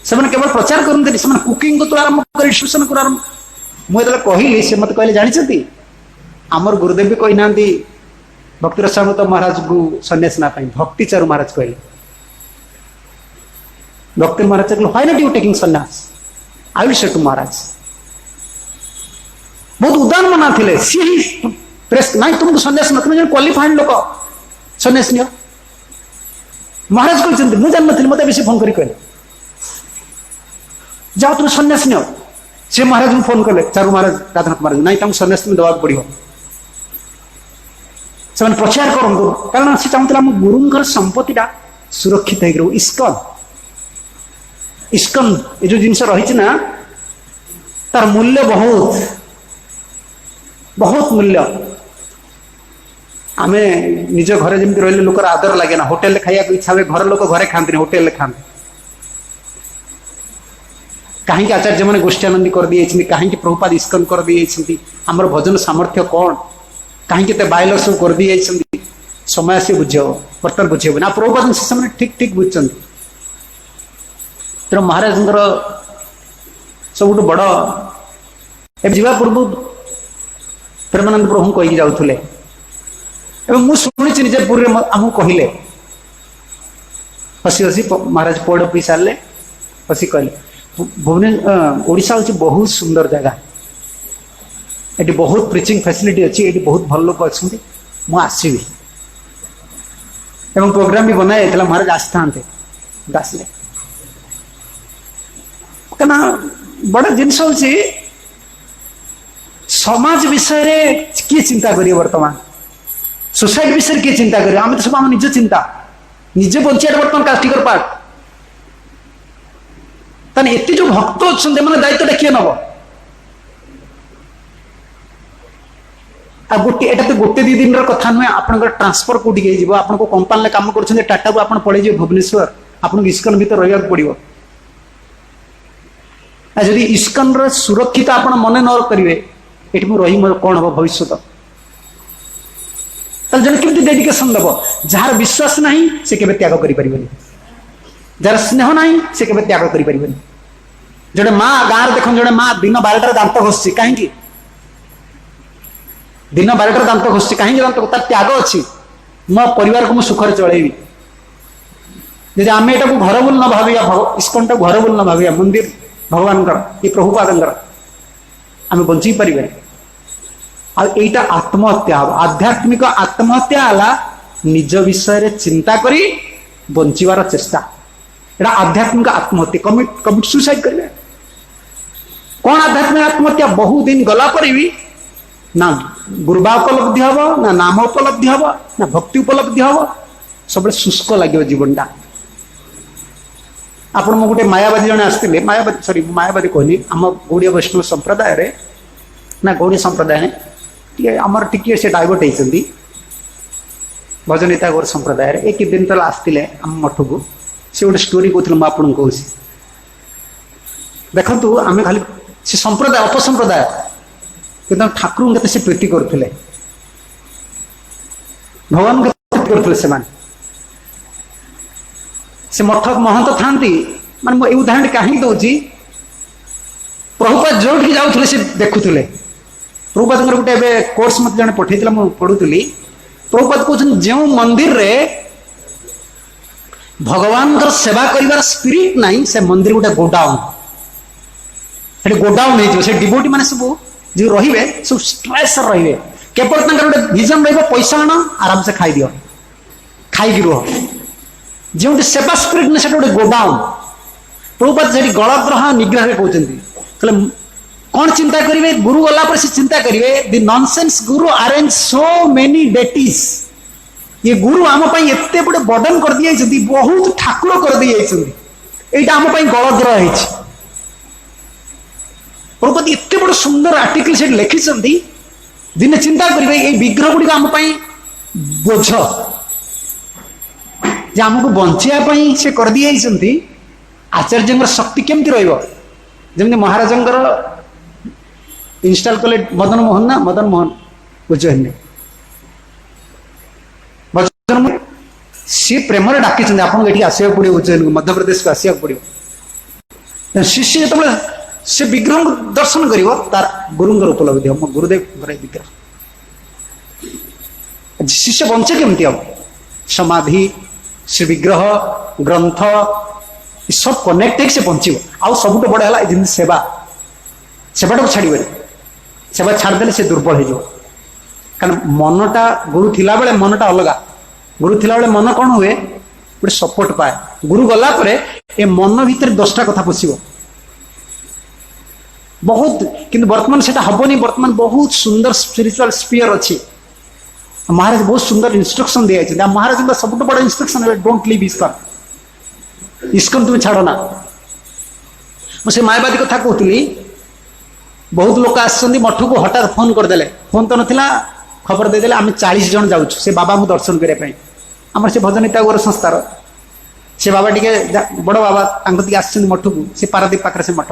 से केवल प्रचार करते कुकिंग को तो आरंभ कर डिस्कसन को आरंभ मुझे कहली से मत कहले जानते आमर गुरुदेव भी कही ना भक्ति रसामृत महाराज को सन्यास ना भक्ति चारू महाराज कहले भक्ति महाराज कहले व्हाई नॉट यू टेकिंग सन्यास आई विल से टू महाराज बहुत उदान मना थे सी प्रेस ना तुमको सन्यास न तुम क्वालिफाइड लोक सन्यास नियो महाराज कहते मुझे जान नी मत फोन कर कहले जाओ तुम सन्यास नियो से महाराज को फोन कले चारू महाराज राधानाथ महाराज ना तुमको सन्यास तुम्हें दवाक पड़ो से प्रचार करूँ कारण से चाहते आम गुरुंर संपत्तिटा सुरक्षित हो इस्कन इस्कन ये जो जिनस रही ना तार मूल्य बहुत बहुत मूल्य आमे निज घर जमी रही लोकर आदर लगे ना होटेल खाया इच्छा हुए घर लोक घरे खाते होटेल खाते कहीं आचार्य मैंने गोष्ठानंदी कर दिए कहीं प्रभुपाद इस्कन कर दिए आमर भजन सामर्थ्य कौन कहीं बाइल सब कर दिए समय आस बुझे बर्तमान बुझे ना प्रभुपाद से ठीक ठीक बुझे तेणु महाराज सब बड़ जा पूर्व प्रेमानंद प्रभु कहीकि जाऊे मुझे निजे पुरी आमको कहले हसी हसी महाराज पौड़ पी सारे हसी कहले भुवनेश्वर ओडिशा हूँ बहुत सुंदर जगह ये बहुत प्रिचिंग फैसिलिटी अच्छी ये बहुत भल लोक अच्छा मुझे आसवि एवं प्रोग्राम भी बनाए महाराज आसता आसले क्या बड़ जिनस हूँ समाज विषय किए चिंता करिए वर्तमान सोसाइटी विषय किए चिंता करिए आम तो सब आम निज चिंता निजे बंचिया बर्तमान कास्टिकर पार्ट ताने एते जो भक्त अच्छा मैंने दायित्व किए नब गोटे एटा तो गोटे दी दिन कथा नुहे आप ट्रांसफर कौटी आपको कंपानी काम कर टाटा को आप पड़े भुवनेश्वर आपको इस्कन भर रहा पड़ो जदि इस्कन सुरक्षित आप मन न करेंगे ये रही कौन हम भविष्य जन केमती डेडिकेशन दब जार विश्वास ना से केवे त्याग करें जार स्नेह ना से केवे त्याग करें जड़े माँ गाँव देख जड़े माँ दिन 12टार दांत घोषी कहीं दिन 12टार दांत घोषी कहीं दांत तार त्याग अच्छी मो परिवार को सुखर चलैबी जब आम यहाँ घर बोल न भाव इस्कन टाक घर बोल न भाव मंदिर भगवान ये प्रभुपाद आम बंची पारे आईटा आत्महत्या आध्यात्मिक आत्महत्या है निज विषय चिंता करी बंचार चेष्टा एटा आध्यात्मिक आत्महत्या कमिट सुसाइड करेंगे कौन आध्यात्मिक आत्महत्या बहु दिन गला पर भी ना गुरुबा उपलब्धि हम ना नाम उपलब्धि हम ना भक्ति उपलब्धि हम सब शुष्क लगे जीवनटा आपण मो गोटे मायावादी जन आसते मायावादी सॉरी मायावादी कहनी आम गौड़िया वैष्णव संप्रदाय ना गौड़िया संप्रदाय आमर टी से डाइवर्ट होती भजनिता गौर संप्रदाय एक दिन तले आसते आम मठ को सी गोटे स्टोरी कहते मुझे आपको कौन देखु आम खाली से संप्रदाय अपसंप्रदाय कि ठाकुर के प्रीति करुले भगवान प्रीति करुले से मठ महंत था माने उदाहरण कहीं दूसरी प्रभुपाद जो जाऊे से देखुले प्रभुपाद गोटे कोर्स मत जन पठे मुझे पढ़ुली प्रभुपाद कहते जो मंदिर रे भगवान सेवा कर स्पिरिट नहीं से मंदिर गोटे गोडाउन से गोडाउन हो डिवोटी मैंने सब जो रे सब स्ट्रेस रे केवल गोटे विजन पैसा आण आराम से खाई दियो खाई रुह जो सेवा स्पिरिट ना गोटे गोडाउन प्रभुपाद से गलग्रह निग्रह कहते कौन चिंता करेंगे गुरु गला पर से चिंता करेंगे दि नॉनसेंस गुरु अरेंज सो मेनी डेटीज ये गुरु आम एत बड़े बर्डन कर दिए बहुत ठाकुर कर दिए यहाँ आम गलग्रह है प्रभुपाद एत बड़ सुंदर आर्टिकल से लिखिं दिने चिंता करेंगे ये विग्रह गुड़िक आम बोझ आमको बचाई से कर दिए आचार्य शक्ति केमती रही महाराजंकर इंस्टॉल कले मदन मोहन ना मदन मोहन उज्जैन मदन मोहन सी प्रेम डाकी आपको ये आसवा पड़ो उज्जैन को मध्य प्रदेश को आसवा पड़ो शिष्य जो से विग्रह दर्शन कर तार गुरुंगर उपलब्धि हम गुरुदेव विग्रह शिष्य बंचे केमती हम समाधि से विग्रह ग्रंथ सब कनेक्ट से बंचो आउ सब बड़ है सेवा सेवाटा छाड़ सेवा छाड़दे से दुर्बल हो कारण मनटा गुरु थिला बेले मनटा अलग गुरु थिला बेले मन कौन हुए गोटे सपोर्ट पाए गुरु गला परे ए मन भीतर 10टा कथा पशिब बहुत किंतु वर्तमान से हबनी वर्तमान बहुत सुंदर स्पिरिचुअल स्पीयर अच्छी महाराज बहुत सुंदर इंस्ट्रक्शन दिया महाराज सब बड़ इंस्ट्रक्शन है डोंट लिव इस्कन तुम छाड़ ना मुझे मायावादी कथा कहती बहुत लोग आसछन्ति मठ को हठात फोन करदे फोन तो नाला खबर देदेले आम 40 जन जाऊँ से बाबा को दर्शन करने आम से भजन त्यागोर संस्थार से बाबा टी बड़ बाबा आसछन्ति मठ को से पारादीप पाखे से मठ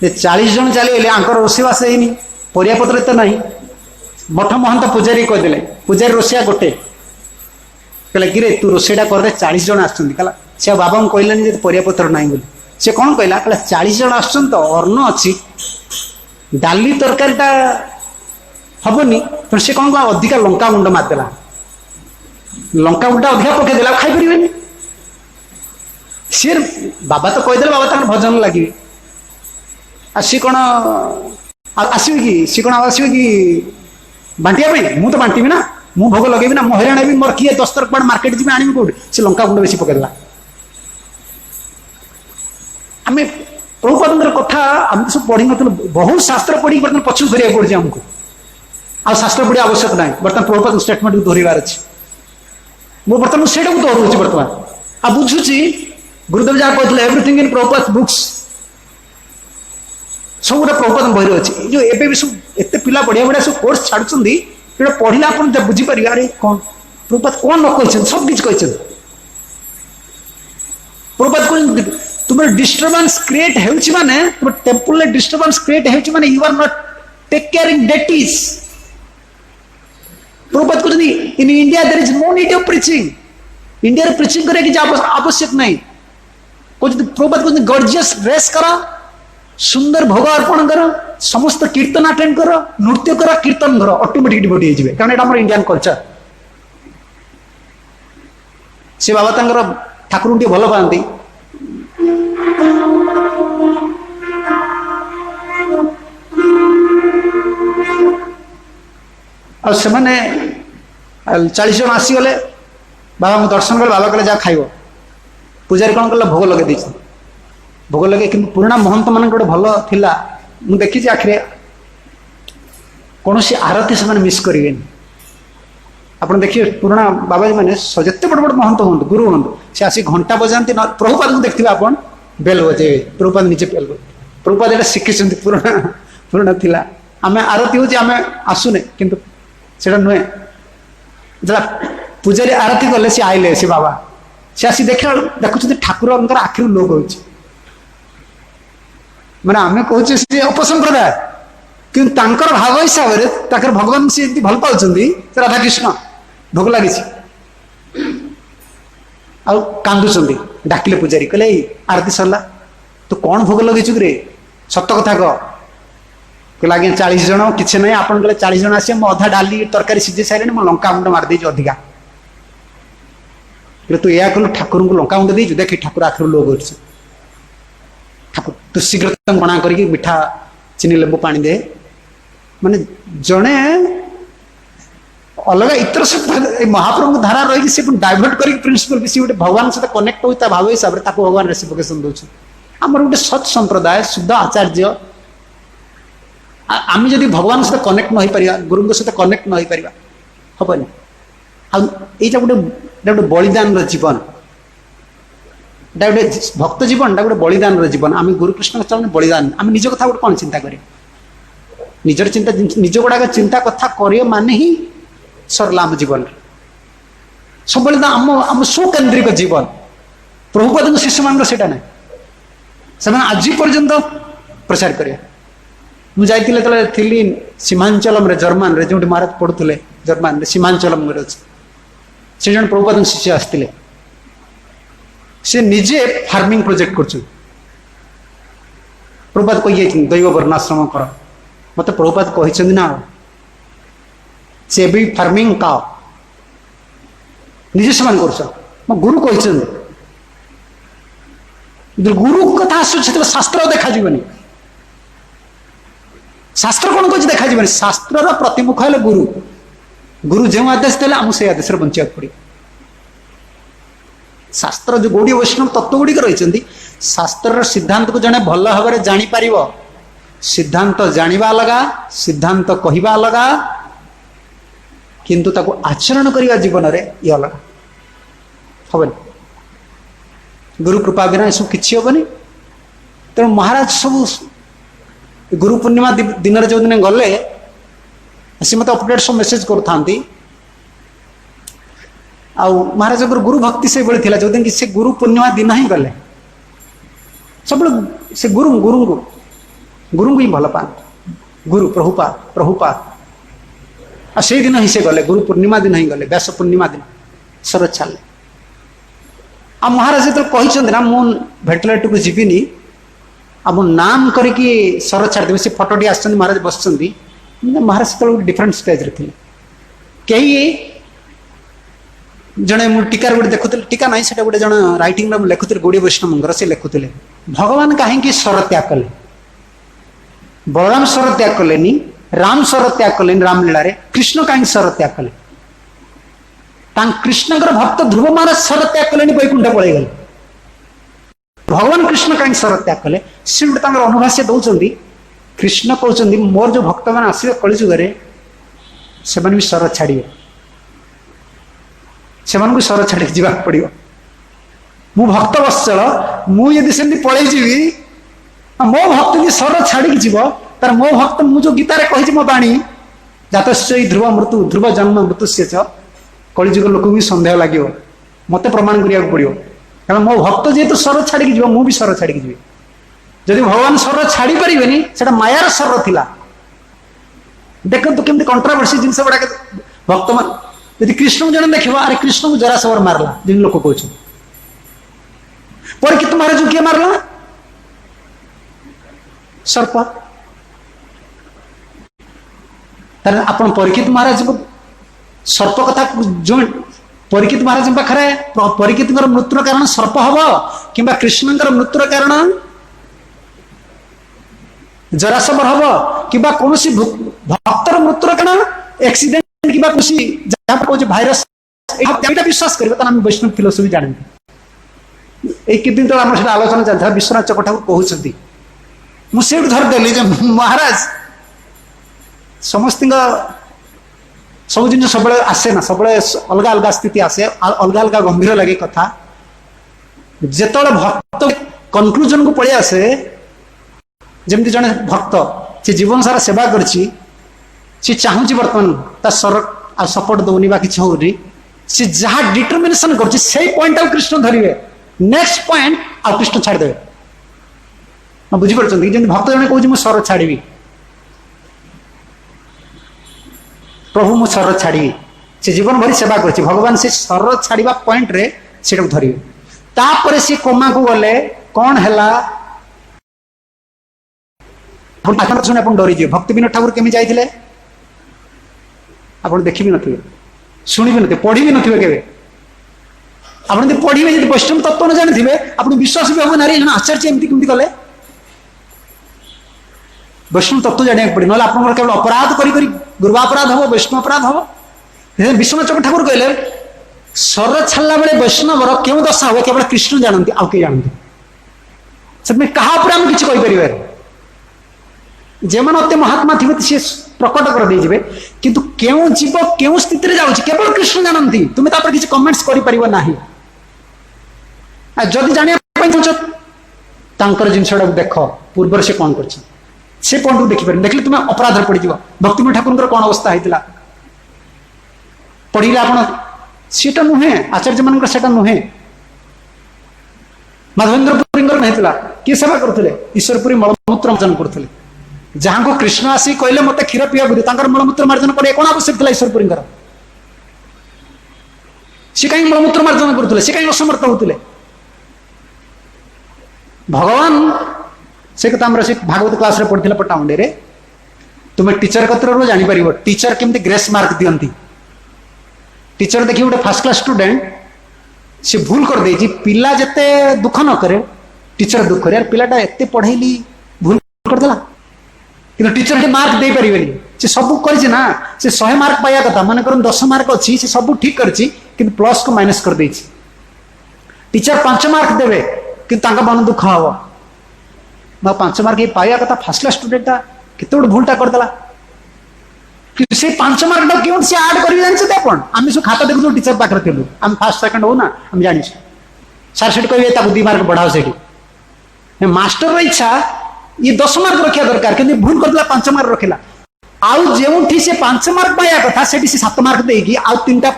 40 जन चलीगले आंकर रोषेबास है परियापत्र तो नहीं मठ महंत पूजारी कहदे पूजारी रोषिया गोटे कहला कि तू रोषेटा करदे 40 जन आसछन्ति से बाबा को कहलानी परियापत्र ना बोली से कौन कहला 40 जन आसन तो अन्न अच्छी डाली तरकारीटा हेनी तो सी कौन कह अधिका लंका गुंड मारदेला लंका गुंडा अधिका पकईदेला खाई सी बाबा तो कहीदे बाबा तक भजन लगे सी कौन आसवे कि सी कौन आसवे कि बांटिया मु तो बांटबी ना मु भोग लगे ना मु हरियाणा भी मोर किए 10 तरक मार्केट जी आनी कौट से लंका गुंड बेसी पकईदेला आम प्रभुपाद कथा आम सब पढ़ी नु बहुत शास्त्र पढ़ी बर्तमान पछू फेरिया पड़े आमको आ शास्त्र पढ़ा आवश्यक ना बर्तमान प्रभुपाद स्टेटमेंट को दोहरार अच्छे मुझे बर्तमान से दोहराऊँ बर्तमान आ बुझुची गुरुदेव जहाँ कहते एवरीथिंग इन प्रभुपाद बुक्स सब गोटे प्रभुपाद बही अच्छे जो एबे भी सब एत पिला बढ़िया बढ़िया सब कोर्स छाड़ुंट जो पढ़ला आप बुझीपर अरे कौन प्रभुपाद कौन न कही सब किसी कही प्रभुपाद कहते तुम डिस्टर्बेंस क्रिएट होउछि माने तुम टेंपल डिस्टर्बेंस क्रिएट होउछि माने you are not take caring deities Prabhupada कहते in India there is no need of preaching India रे प्रीचिंग करे कि आवश्यक नहीं कहते प्रभुपाद कहते गॉर्जियस ड्रेस करो सुंदर भोग अर्पण करो समस्त कीर्तन अटेंड करो नृत्य करो कीर्तन करो ऑटोमेटिक डिवोटी हो जिवे कारण एटा हमर इंडियन कल्चर से बाबा तांगर ठाकुर टी भल पाती और से 40 जन आसीगले बाबा को दर्शन कले बाबा कहले जा खाइब पूजारी कौन कले भोग लगे दी भोग लगे कि पुराणा महंत मान गोटे भल थिला मु देखी आखिरे कौन सी आरती से मिस करेंगे आप देखिए पुराणा बाबाजी मैंने जिते बड़ बड़ महंत हूँ गुरु हूँ से आसी घंटा बजाती प्रभुपाद को देखते आप बेल बजे प्रभुपाद निजे बेल प्रभुपाद ये शिखी पुराणा पुराणा थिला आम आरती हूँ आम आसुने किंतु से नुहे जरा पूजारी आरती कले सी आइले से बाबा से आसी देखा देखुं ठाकुर आखिर लोग हो मैंने आम कहे सी अपसंप्रदाय कि भाव हिसाब से भगवान सी भल पाँच राधाकृष्ण भोग लगी आंदुंट डाकिले पूजारी कहले आरती सरला तू कौन भोग लगे रे सत कथा कह कहला आज्ञा 40 जन किसी ना आप 40 जन आसे अधा डाली तरकारी सीझे सारे मैं लंका गुंड मारदे अधिका तू या कहलु ठाकुर को लंका गुंड देचु देख ठाकुर आखिर लोग ठाकुर तू शीघ्र बणा कर मिठा चीनी लेंबू पानी दे माने जड़े अलग इतर सब महाप्रभु धारा रही से डाइवर्ट कर प्रिंसिपल सी गोटे भगवान सहित कनेक्ट होता भाव हिसाब से भगवान रेसिफिकेशन दौर आमर गोटे सत संप्रदाय शुद्ध आचार्य आम जब भगवान सहित कनेक्ट न पार गुरु सहित कनेक्ट न पार हेनी आईटा गोटे बलिदान जीवन गोटे भक्त जीवन गोटे बलिदान जीवन आम गुरुकृष्ण चरण बलिदान आम निज कथा गोटे कौन चिंता करें निजर चिंता निज गुड़ाक चिंता कथा करे माने ही सरला आम जीवन सब आम आम स्वकेन्द्रिक जीवन प्रभुपाद शिष्य मान ना से आज पर्यंत प्रचार करें मुझे थी सीमांचलम रे जर्मान रे जो महाराज पढ़ुले जर्मान सीमांचलम से जन प्रभुपाद शिष्य आसते से निजे फार्मिंग प्रोजेक्ट कर प्रभुपाद कही दैव वर्णाश्रम कर मत प्रभुपाद कही ना से भी फार्मिंग का निजे से कर गुरु कही गुरु कथा आसो शास्त्र देखा शास्त्र कौन कह देखा शास्त्र प्रतिमुख है गुरु गुरु जो आदेश देते आमको से आदेश बचा पड़े शास्त्र जो गौड़ी वैष्णव तत्व गुड़िक रही शास्त्र सिद्धांत को जड़े भल भाव में जापर सिद्धांत जाना अलग सिद्धांत कहवा अलग किंतु ताको आचरण करने जीवन में ये अलग हेनी गुरु कृपा बिना ये सब किसी हेनी तेणु महाराज सब गुरु पूर्णिमा दिन जो दिन गले सी मत अपडेट सब मेसेज करते महाराज गुरु भक्ति से भाई जो दिन कि से गुरु पूर्णिमा दिन ही गले सब से गुरु गुरु गुरु ही भल पाते गुरु प्रभुपाद आ से दिन ही से गले गुरु पूर्णिमा दिन ही गले व्यास पूर्णिमा दिन शरद छाड़े आ महाराज जो कहते ना मु भेटलेट को जीविनी आ मो नाम करके शरद छाड़देवी से फटोटी आस महाराज बस महाराज तो डिफरेंट स्टेज रे थे कई जड़े मुझे टीकार गोटे देखुली टीका ना से गोटे जन रईटिंग लिखुले गौड़ी वैष्णव से लिखुले भगवान कहीं स्वर त्याग कले बलराम स्वर त्याग कले राम स्वर त्याग कले रामलीला कृष्ण कहीं स्वर त्याग कले कृष्ण भक्त ध्रुव महाराज स्वर त्याग कले वैकुंठ पलि गले भगवान कृष्ण कहीं स्वर त्याग कले सी गोटे अनुभाष्य दौरान कृष्ण कहते मोर जो भक्त मैंने आसवे कलिजुगे से भी स्वर छाड़े से स्वर छाड़ जा पड़ो मु भक्त वत्सल मुझे से पलि जी मो भक्त जी स्वर छाड़ी जीव तार मो भक्त मुझे गीतार कही मो बाणी जातश्चयी ध्रुव मृत्यु ध्रुव जन्म मृत्यु से कलिजुग लोक भी सन्देह लगे मत प्रमाण करा पड़ो कारण मो भक्त जेहेतु स्वर छाड़ी जीव मुझे स्वर छाड़ी जी जदि भगवान स्वर छाड़ी पारे से मायार स्वर थिला देखो तो केमती कंट्रोवर्सी जिनस गुड़ाक भक्त मान यदि कृष्ण जन देख अरे कृष्ण को जरा सवर मारला जिन लोक कह परीक्षित महाराज किए मारला सर्प आपण परीक्षित महाराज को सर्प कथा जो परीक्षित महाराज पाखे परीक्षित मृत्युर कारण सर्प हम कि कृष्ण मृत्युर कारण जरासवर हम कि कौन भक्तर मृत्युर कारण एक्सीडेंट कि कौन भाइरस विश्वास कर वैष्णव फिलोसफी जानते एक दिन तो आम आलोचना चलता विश्वनाथ चक ठाकुर कहते मुझे धरदेली महाराज समस्त सब जिन सब आसे ना सब अलग अलग स्थिति आसे अलग अलग गंभीर लगे कथा जिते भक्त कनक्लूजन को पलि आसे जमती जड़े भक्त से जीवन सारा सेवा करछि चाहूँ बर्तमान सर आ सपोर्ट दौनी कि होनी सी जहाँ डिटरमिनेशन कर पॉइंट आ कृष्ण धरवे नेक्स्ट पॉइंट आ कृष्ण छाड़दे बुझीपार जमी भक्त जन कह स्वर छाड़ी प्रभु मु स्वर छाड़ी से जीवन भरी सेवा कर भगवान से स्वर छाड़ा पॉइंट रे से धरवे तापर सी कोमा को गले कौन है डरी भक्ति विनोद ठाकुर केमी जाइए आप देखी भी थे शुणी भी थे पढ़ी भी थे के आप पढ़े जब वैष्णव तत्व न जानी थे आप विश्वास भी हम नारी आचार्य एमती कमी कले वैष्णव तत्व जाना पड़े ना आप केवल अपराध करी गुरुवापराध हम वैष्णव अपराध हम विश्वनाथ चक ठाकुर कहले स्वर छाड़ा बेले वैष्णव क्यों दशा हुए केवल कृष्ण जानते आउ किए जानते से क्या किसी जे मैंने अत्य महात्मा थे सी प्रकट कर दे जिवे किंतु क्यों जीव क्यों स्थिति जाऊँ केवल कृष्ण जानती तुम्हें तापर किसी कमेंट्स कर ना जदि जाना चाहर जिनसा देख पूर्व से कौन कर पॉइंट को देखिपार देखिए तुम्हें अपराध पड़ जाव भक्ति ठाकुर कौन अवस्था होता पढ़े आपटा नुहे आचार्य मान नुहे माधवेन्द्रपुरी नहीं किए सेवा करुले ईश्वरपुरी मलमूत्र मार्जन करुले जहाँ को कृष्ण आसी कहले मत क्षीर पीवा मलमूत्र मार्जन कर कौन आवश्यक था ईश्वरपुरी सी कहीं मलमूत्र मार्जन करुले सी कहीं असमर्थ होते भगवान से कथा आमर से भागवत क्लास रे पढ़िथिला पटाउंडे रे तुम टीचर कतर जानी परिबो टीचर केमती ग्रेस मार्क दियंती टीचर देखि गोटे फर्स्ट क्लास स्टूडेंट से भूल कर देछि पिला जते दुख न करे टीचर दुख करे यार पिलाटा एते पढ़ैली भूल कर देला कि टीचर के मार्क दे परिबेनी से सब करिछि ना से 100 मार्क पाया कथा माने करन 10 मार्क अछि से सब ठीक करछि किंतु प्लस को माइनस कर देछि टीचर 5 मार्क देवे किंतु तांका मन दुख हबो बा 5 मार्क पाया कथा फर्स्ट क्लास स्टूडेंटा केते बड़ भूलटा कर देला कि से 5 मार्क क्यों से ऐड करी जानि से आपण आमी सो खाता देखु टीचर पाखर थिलु हम फर्स्ट सेकंड हो ना हम जानि सर सेट कहबे ताकू 2 मार्क बढ़ाओ सेठी मास्टर रे इच्छा ये 10 मार्क रखिया दरकार कि भूल कर दिला 5 मार्क रखिला आउ जेउठी से 5 मार्क पाया कथा सेठी से 7 मार्क देगी आउ 3टा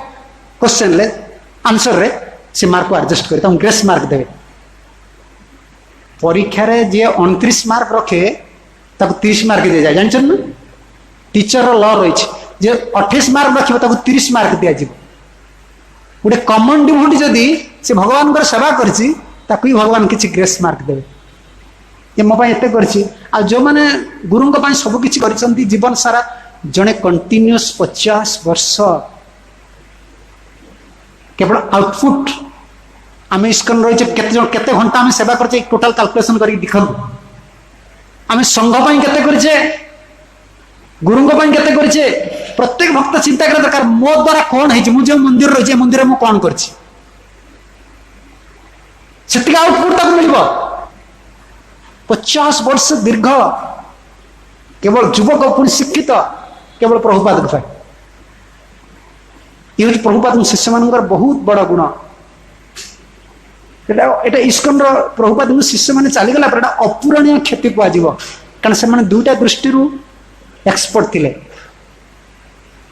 क्वेश्चन ले आंसर रे से मार्क को एडजस्ट करे त ग्रेस मार्क देबे परीक्षा रे जे 29 मार्क रखे ताकू 30 मार्क दे जाय जानछन ना टीचर रो लॉ रही जे 28 मार्क रखिबो ताकू 30 मार्क दिया जिवो गोटे कॉमन डिवोटी जदी से भगवान कर सेवा करछि ताकू ही भगवान किछि ग्रेस मार्क देबे ये मो एते करछि आ जो माने गुरुंग पाई सब किछि करछंती जीवन सारा जने कंटीन्यूअस 50 वर्ष केवल आउटपुट आम इस्कन रही केते घंटा आम सेवा करछे टोटल कैलकुलेशन करी दिखन आम संघ पाई केते करछे गुरुंग पाई केते करछे प्रत्येक भक्त चिंता कर दरकार मो द्वारा कोन है मु जो मंदिर रही मंदिर मु कोन करछि सेतिक आउटपुट तक मिलबो 50 वर्ष दीर्घ केवल युवक पुणी शिक्षित केवल प्रभुपाद पाए ये प्रभुपाद शिष्य मान बहुत बड़ गुण एटा इस्कन प्रभुपाद शिष्य मैंने चलीगला पर अपूरणीय क्षति कह कारण से दुईटा दृष्टि एक्सपर्ट थे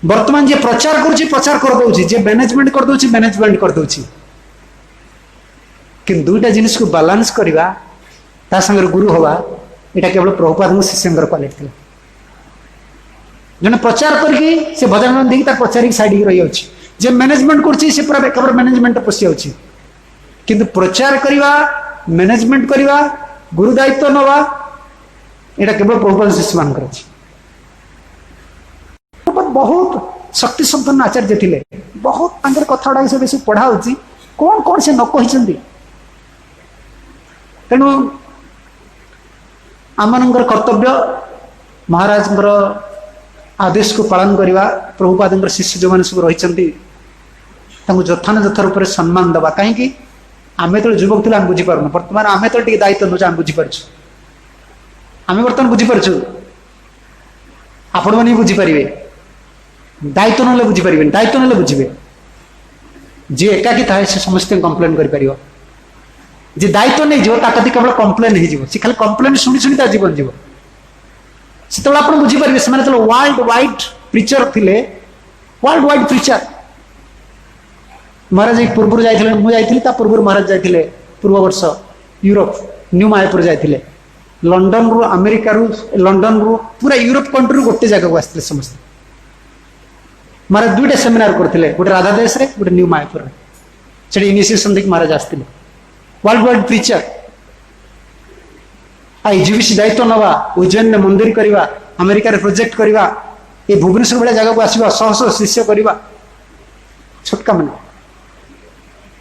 बर्तमान जे प्रचार कर दौची जे मैनेजमेंट कर दौची मैनेजमेंट कर दौची कि दुईटा जिनिस को बालांस करवा ता संगे गुरु हवा यहाँ केवल प्रभुपाद शिष्य क्वालिटी थी जने प्रचार करके से भजन देखिए तार प्रचार साइड रही जाऊँ जे मैनेजमेंट कर मैनेजमेंट पशि जाऊँ किंतु प्रचार करवा मैनेजमेंट करवा गुरु दायित्व नवा यहाँ केवल प्रभुपाद शिष्य मान बहुत शक्ति संपन्न आचार्य थे बहुत कथा गुड़ा से पढ़ा कौन कौन से न कही तेणु आम कर्तव्य महाराज आदेश को पालन करवा प्रभुपाद शिष्य जो मैंने सब रही यथान यथा रूप से सम्मान दवा कहीं आम जो युवक थे बुझीपार बर्तमान आम तो दायित्व नौ आम बुझीपार आम बर्तमान बुझीपार आपण मैंने बुझीपारे दायित्व ना बुझीपारे दायित्व ना बुझे जी एकाकी थाए से समस्त कंप्लेन कर जे दायित्व नहीं जीव कति केवल कंप्लेन हो खाली कंप्लेन शुणी शुणी ता जीवन जीव से आप बुझीपारे से वर्ल्ड वाइड प्रिचर थे वर्ल्ड वाइड प्रिचर महाराज पूर्व जाइए मुझे पूर्व महाराज जाइए पूर्व वर्ष यूरोप न्यू मायापुर जाइए लंडन रु अमेरिका रु लंडन रु पूरा यूरोप कंट्री रु गोटे जगह को आसते समस्त महाराज दुईटा सेमिनार करते गोटे राधा देश रे गोटे न्यू मायापुर से इनिशिएशन देखिए महाराज आसते वर्ल्ड वाइड प्रिचर एजुकेशन दायित्व नवा उज्जैन में मंदिर करवा अमेरिका रे प्रोजेक्ट करवा ये भुवनेश्वर भाया जगह को आसवा शह शह शिष्य करवा छोटका मैंने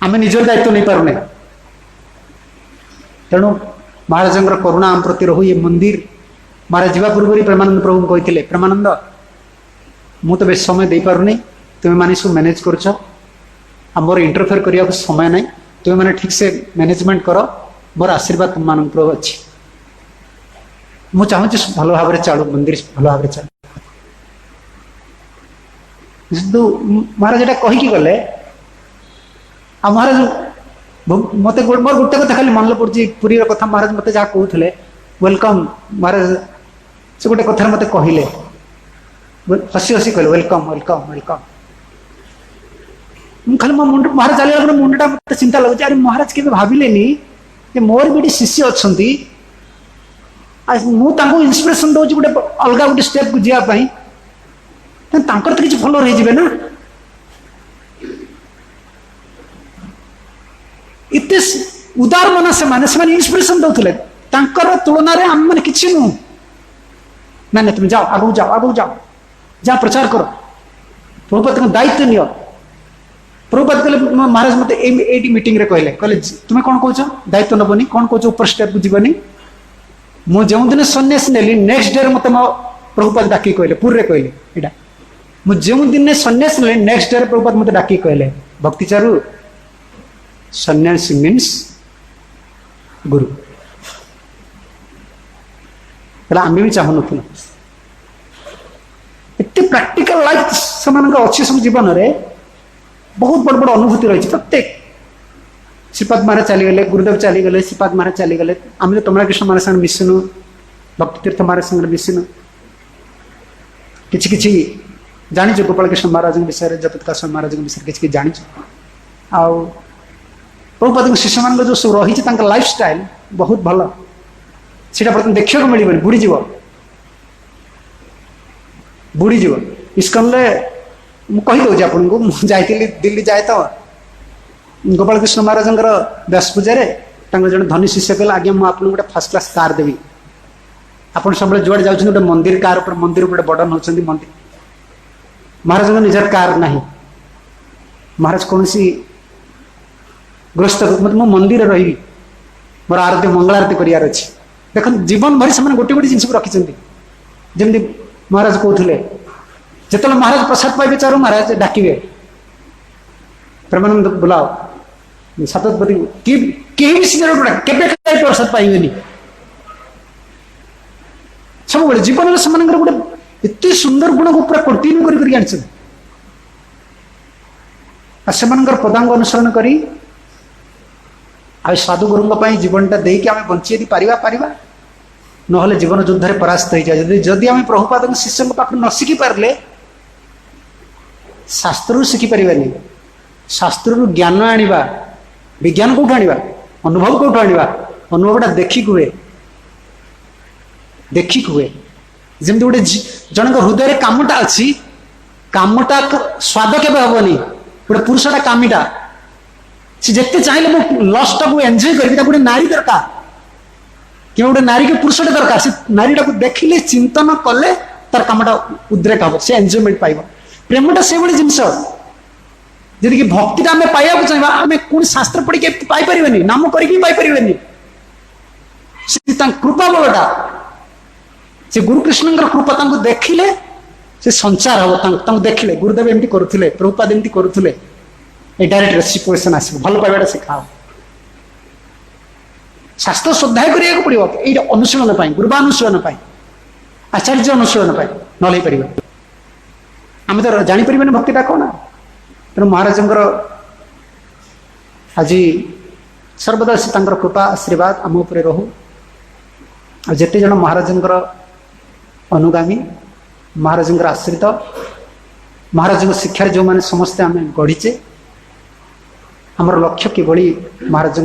आम निजर दायित्व नहीं पारे तेणु महाराज करुणा आम प्रति रहू ये मंदिर महाराज जावा पूर्व प्रेमानंद प्रभु कहते प्रेमानंद मु तो बेस समय दे पारुनी तुम्हें माने सब मैनेज कर मोर इंटरफेयर करने को समय ना तुम्हें मैंने ठीक से मैनेजमेंट कर मोर आशीर्वाद तुम मान अच्छी मु चाहूँ भल भाव चलू मंदिर भल भाव चल महाराज एटा कहीकि गले आ महाराज मत मोर गोटे कथा खाली मन पड़ी पुरी कथा महाराज मत जहाँ कहते वेलकम महाराज से गोटे कथा मत कहले हसी हसी कहले वेलकम वेलकम वेलकम खाली मो मुंड महाराज चलने मुंडा मत चिंता लगुच अरे महाराज के भाविलेनी मोर भी शिष्य अच्छा मुझे इन्स्पिरेसन दौर गोटे अलग गोटे स्टेप को जावाई तो किसी भल रही ना इतने उदार मना से इन्स्पिरेसन दौले तांकर तुलना रे हम माने किछि नु ना ना तुम जाओ आगु जाओ जा प्रचार करो प्रभुपाद को दायित्व नियो प्रभुपाद कहले महाराज मते एटी मीटिंग रे कहले तुम्हें कौन कहछ दायित्व नबनी कौन कहछ ऊपर स्टेप जीवनी मो जो दिन सन्यास नेली नेक्स्ट डे मते मो प्रभुपाद डाकी कहले पूरे कहले एटा मो जो दिन सन्यास नेली नेक्स्ट डे प्रभुपाद मते डाकी कहले भक्ति चारु सन्यास मीन्स गुरु पहला आम भी चाहून एत प्राक्टिकल लाइफ से अच्छी सब जीवन में बहुत बड़ बड़ अनुभूति रही प्रत्येक श्रीपाद महाराज चलीगले गुरुदेव चलीगले श्रीपाद महाराज चलीगले आम तो तमला कृष्ण महाराज संगे मिशुनु भक्ति तीर्थ महाराज संगे मिशुनु कि जानी गोपाल कृष्ण महाराज विषय जगत्काश महाराज विषय कि जानी आउ प्रभुपाद शिष्य मान जो सब रही लाइफ स्टाइल बहुत भल सीटा प्रथम देखा मिल बुड़ीज इस्कन कहीदे आपको मुझे दिल्ली जाए तो गोपाल कृष्ण महाराज व्यास पूजा जन धनी शिष्य कहला आगे मुझे आपको गोटे फास्ट क्लास कार देवी आप सब जुआड़े जाऊँ गोटे मंदिर कार पर मंदिर गोटे बर्डन होती मंदिर महाराज निजर कार ना महाराज कौन ग्रस्त मत मो मंदिर रही मोर आरती मंगल आरती करार अच्छी देख जीवन भरी से गोटे गोटे जिन रखी जमी महाराज कहते जिते महाराज प्रसाद पाइबे चारू महाराज डाकिबे प्रेमानंद बुलाओ सतपति प्रसाद पाइबे सब जीवन में गोटे एत सुंदर गुण को पूरा कंटिन्यू कर पदांग अनुसरण करी आ साधु गुरु जीवनटा देकी आम बंची पारिबा नहले जीवन युद्ध परास्त हो जाए जदि आम प्रभुपाद शिष्य पाख न शिखी पारे शास्त्र शिखी पारे शास्त्र ज्ञान आनिबा विज्ञान कौट आनिबा अनुभव कौट आनिबा अनुभवटा देखिक हुए जमी गोटे जन हृदय कामटा अच्छी कामटा स्वाद के हेनी गोटे पुरुषटा कामीटा सी जिते चाहिए मो लस्ट को एंजॉय करी गोटे नारी दरकार कि गोटे नारी के पुरुषटे दरकार से नारीटा को देखिले चिंतन कले तार कामटा उद्रेक हम से एंजॉयमेंट पाइब प्रेमटा से भाई जिनस जदि भक्तिटा आम पाइबा चाहिए आम कौन शास्त्र पढ़ी पाइपर नाम करके कृपा बलटा से गुरुकृष्ण कृपा देखिले से संचार हम देखिले गुरुदेव एमती करुले प्रभुपाद एमती करुले डायरेक्ट रेसिप्रोकेशन आस भल पाइबा शिखाओ शास्त्र श्रद्धा करा पड़ो ये अनुशीलन गुरुवानुशीलन आचार्य अनुशीलन नल पार आम तो जापर भक्तिटा कौन तेणु महाराज आज सर्वदा से कृपा आशीर्वाद आम उपर रहू आते जन महाराज अनुगामी महाराज आश्रित महाराज शिक्षार जो मैंने समस्ते आम गढ़ीचे आमर लक्ष्य किभली महाराज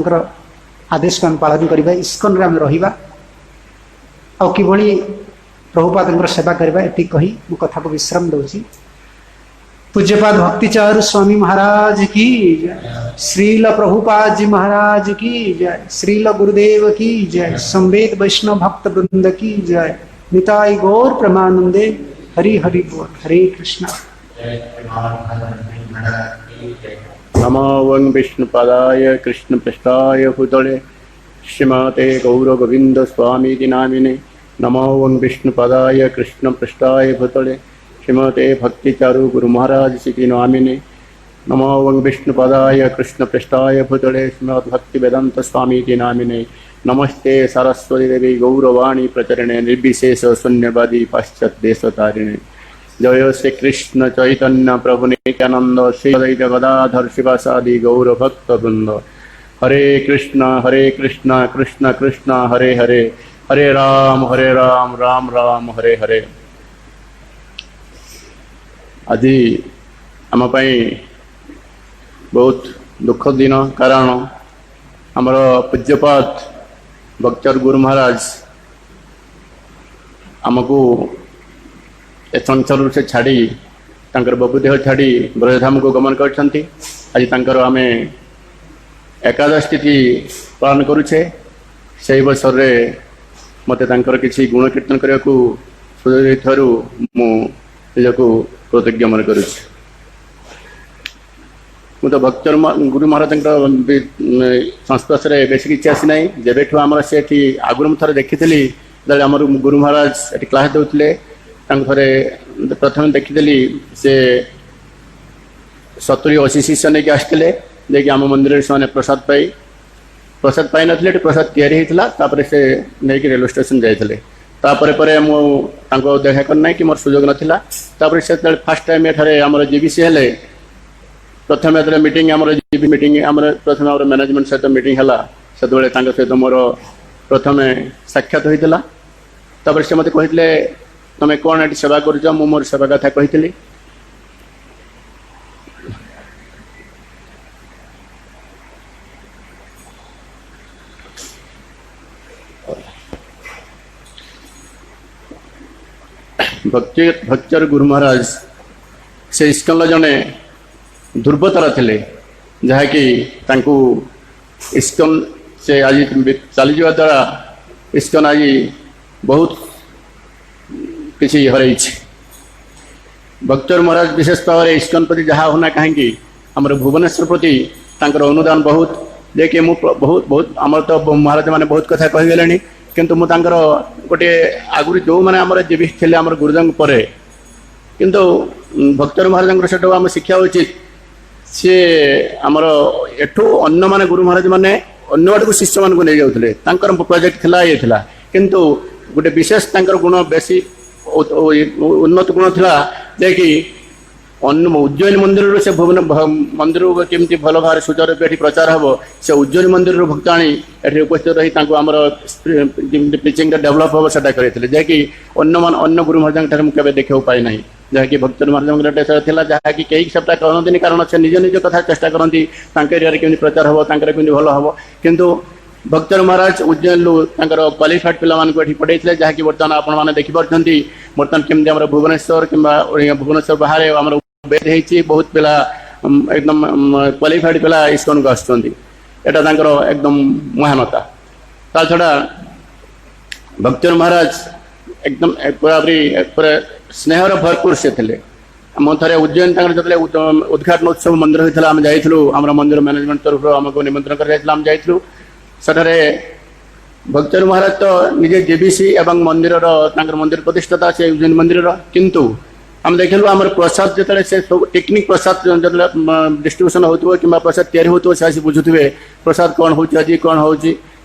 आदेश को आम पालन करवा इस्कन आम रहा आ किभली प्रभुपाद सेवा करवा ये कही मो कथा को विश्राम दूसरी पूज्यपाद भक्तिचारु स्वामी महाराज की जय, श्रील प्रभुपाद जी महाराज की जय, श्रील गुरुदेव की जय, संवेद वैष्णव भक्त वृंद की जय, निताई गौर प्रमानंदे हरि हरि बोल। हरे कृष्णा। नमो वं विष्णुपदाय कृष्ण पृष्ठाय भूतले श्रीमते गौर गोविंद स्वामी नामिने। नमो वं विष्णुपदाय कृष्ण पृष्ठाय भूतले श्रीमते भक्तिचारु गुरु महाराज श्री नामिने। नमो वं विष्णुपदाय कृष्ण पृष्ठाय भूतले श्रीमद् भक्ति वेदांत स्वामी नामिने। नमस्ते सरस्वती देवी गौरवाणी प्रचरणे निर्विशेष शून्यवादी पाश्चात्य देशतारिणे। जय श्री कृष्ण चैतन्य प्रभु नित्यानंद श्री अद्वैत गदाधर शिवासादि गौर भक्त वृंद। हरे कृष्ण कृष्ण कृष्ण हरे हरे, हरे राम राम राम हरे हरे। आज आम बहुत दुख दिन, कारण आमर पूज्यपाद भक्तर गुरु महाराज आमको ए चंचल से छाड़ी बबुदेह छाड़ी ब्रजधाम को गमन करछंती। आज आम एकादश तिथि पालन करुचे। से अवसर में मत किसी गुण कीर्तन करने को सुযোগ मुझको कृतज्ञ मन करुँ। मु तो भक्त गुरु महाराज संस्पर्श में बेस किसी आसी ना जब आम से आगुरी मुझे देखी आम गुरु महाराज ये क्लास देते थे प्रथम देखीली से 70-80 शिष्य नहीं आसते देखिए आम मंदिर से प्रसाद पाई ना प्रसाद या से नहीं रेलवे स्टेशन जाते मुझे देखा करना कि मोर सुजोग नाला से फास्ट टाइम ये आम जीबीसी हेले प्रथम जो मीटिंग आम जीबी मीटिंग आम प्रथम मैनेजमेंट सहित मीटिंग है से सहित मोर प्रथम साक्षात होता से मत कहते तुम्हें कौन ये सेवा कर मोर सेवा कथा कही भक्तर गुरु महाराज से इस्कन जड़े दुर्बतर थे जहाँकि इस्कन से आज चली जावा द्वारा इस्कन आज बहुत किसी हर भक्तर महाराज विशेष भाव में इस्कन प्रति जहाँ होना कहीं आम भुवनेश्वर प्रति अनुदान बहुत देखिए बहुत बहुत आम तो महाराज मैंने बहुत कथा कहीगले किंतु मुझे गोटे आगुरी जो मैंने आम जीवी थे आम गुरुजन पर किंतु भक्तर महाराज से आम शिक्षा उचित सी आमर एठू अन्न माने गुरु महाराज मैंने अन्य आड़ को शिष्य मान को नहीं जाते प्रोजेक्ट था ये था किंतु गोटे विशेष गुण बेसी उन्नत गुण था कि उज्जैन मंदिर से भुवन मंदिर केमती भल भाव सुचारू रूपे प्रचार हम से उज्जैन मंदिर भक्त आनी उपस्थित रही आम प्रिचिंग डेभलप हम से करते जैकि अन्न गुरु महाराज मुझे देखा पाई ना जहाँकि भक्त महाराज जहाँकि कई सेटा कहते कारण से निज निज कथा चेष्टा करती एरिया केमी प्रचार हम केमी भल हम किंतु भक्तर महाराज उज्जैन क्वालिफाइड पे पढ़े जहाँकि बर्तमान आपने देखिपी बर्तमान केमती आम भुवनेश्वर कि भुवनेश्वर बाहर आम बेद बहुत पिला एकदम क्वालिफाइड पिला इस्कन को आसुँच एकदम महानता ता छड़ा भक्तर महाराज एकदम पूरा स्नेहर भरपूर से थे थे उज्जैन जो उद्घाटन उत्सव मंदिर होता आम जाइलु आम मंदिर मैनेजमेंट तरफ आमको निमंत्रण कर सेठारे भक्तर महाराज तो निजे जीबीसी एवं मंदिर मंदिर प्रतिष्ठाता से उज्जैन मंदिर किंतु आम देखलु आम प्रसाद जो से टेक्निक प्रसाद जो डिस्ट्रीब्यूशन हो कि प्रसाद तैयारी हो से बुझुवे प्रसाद कौन हो कौन हो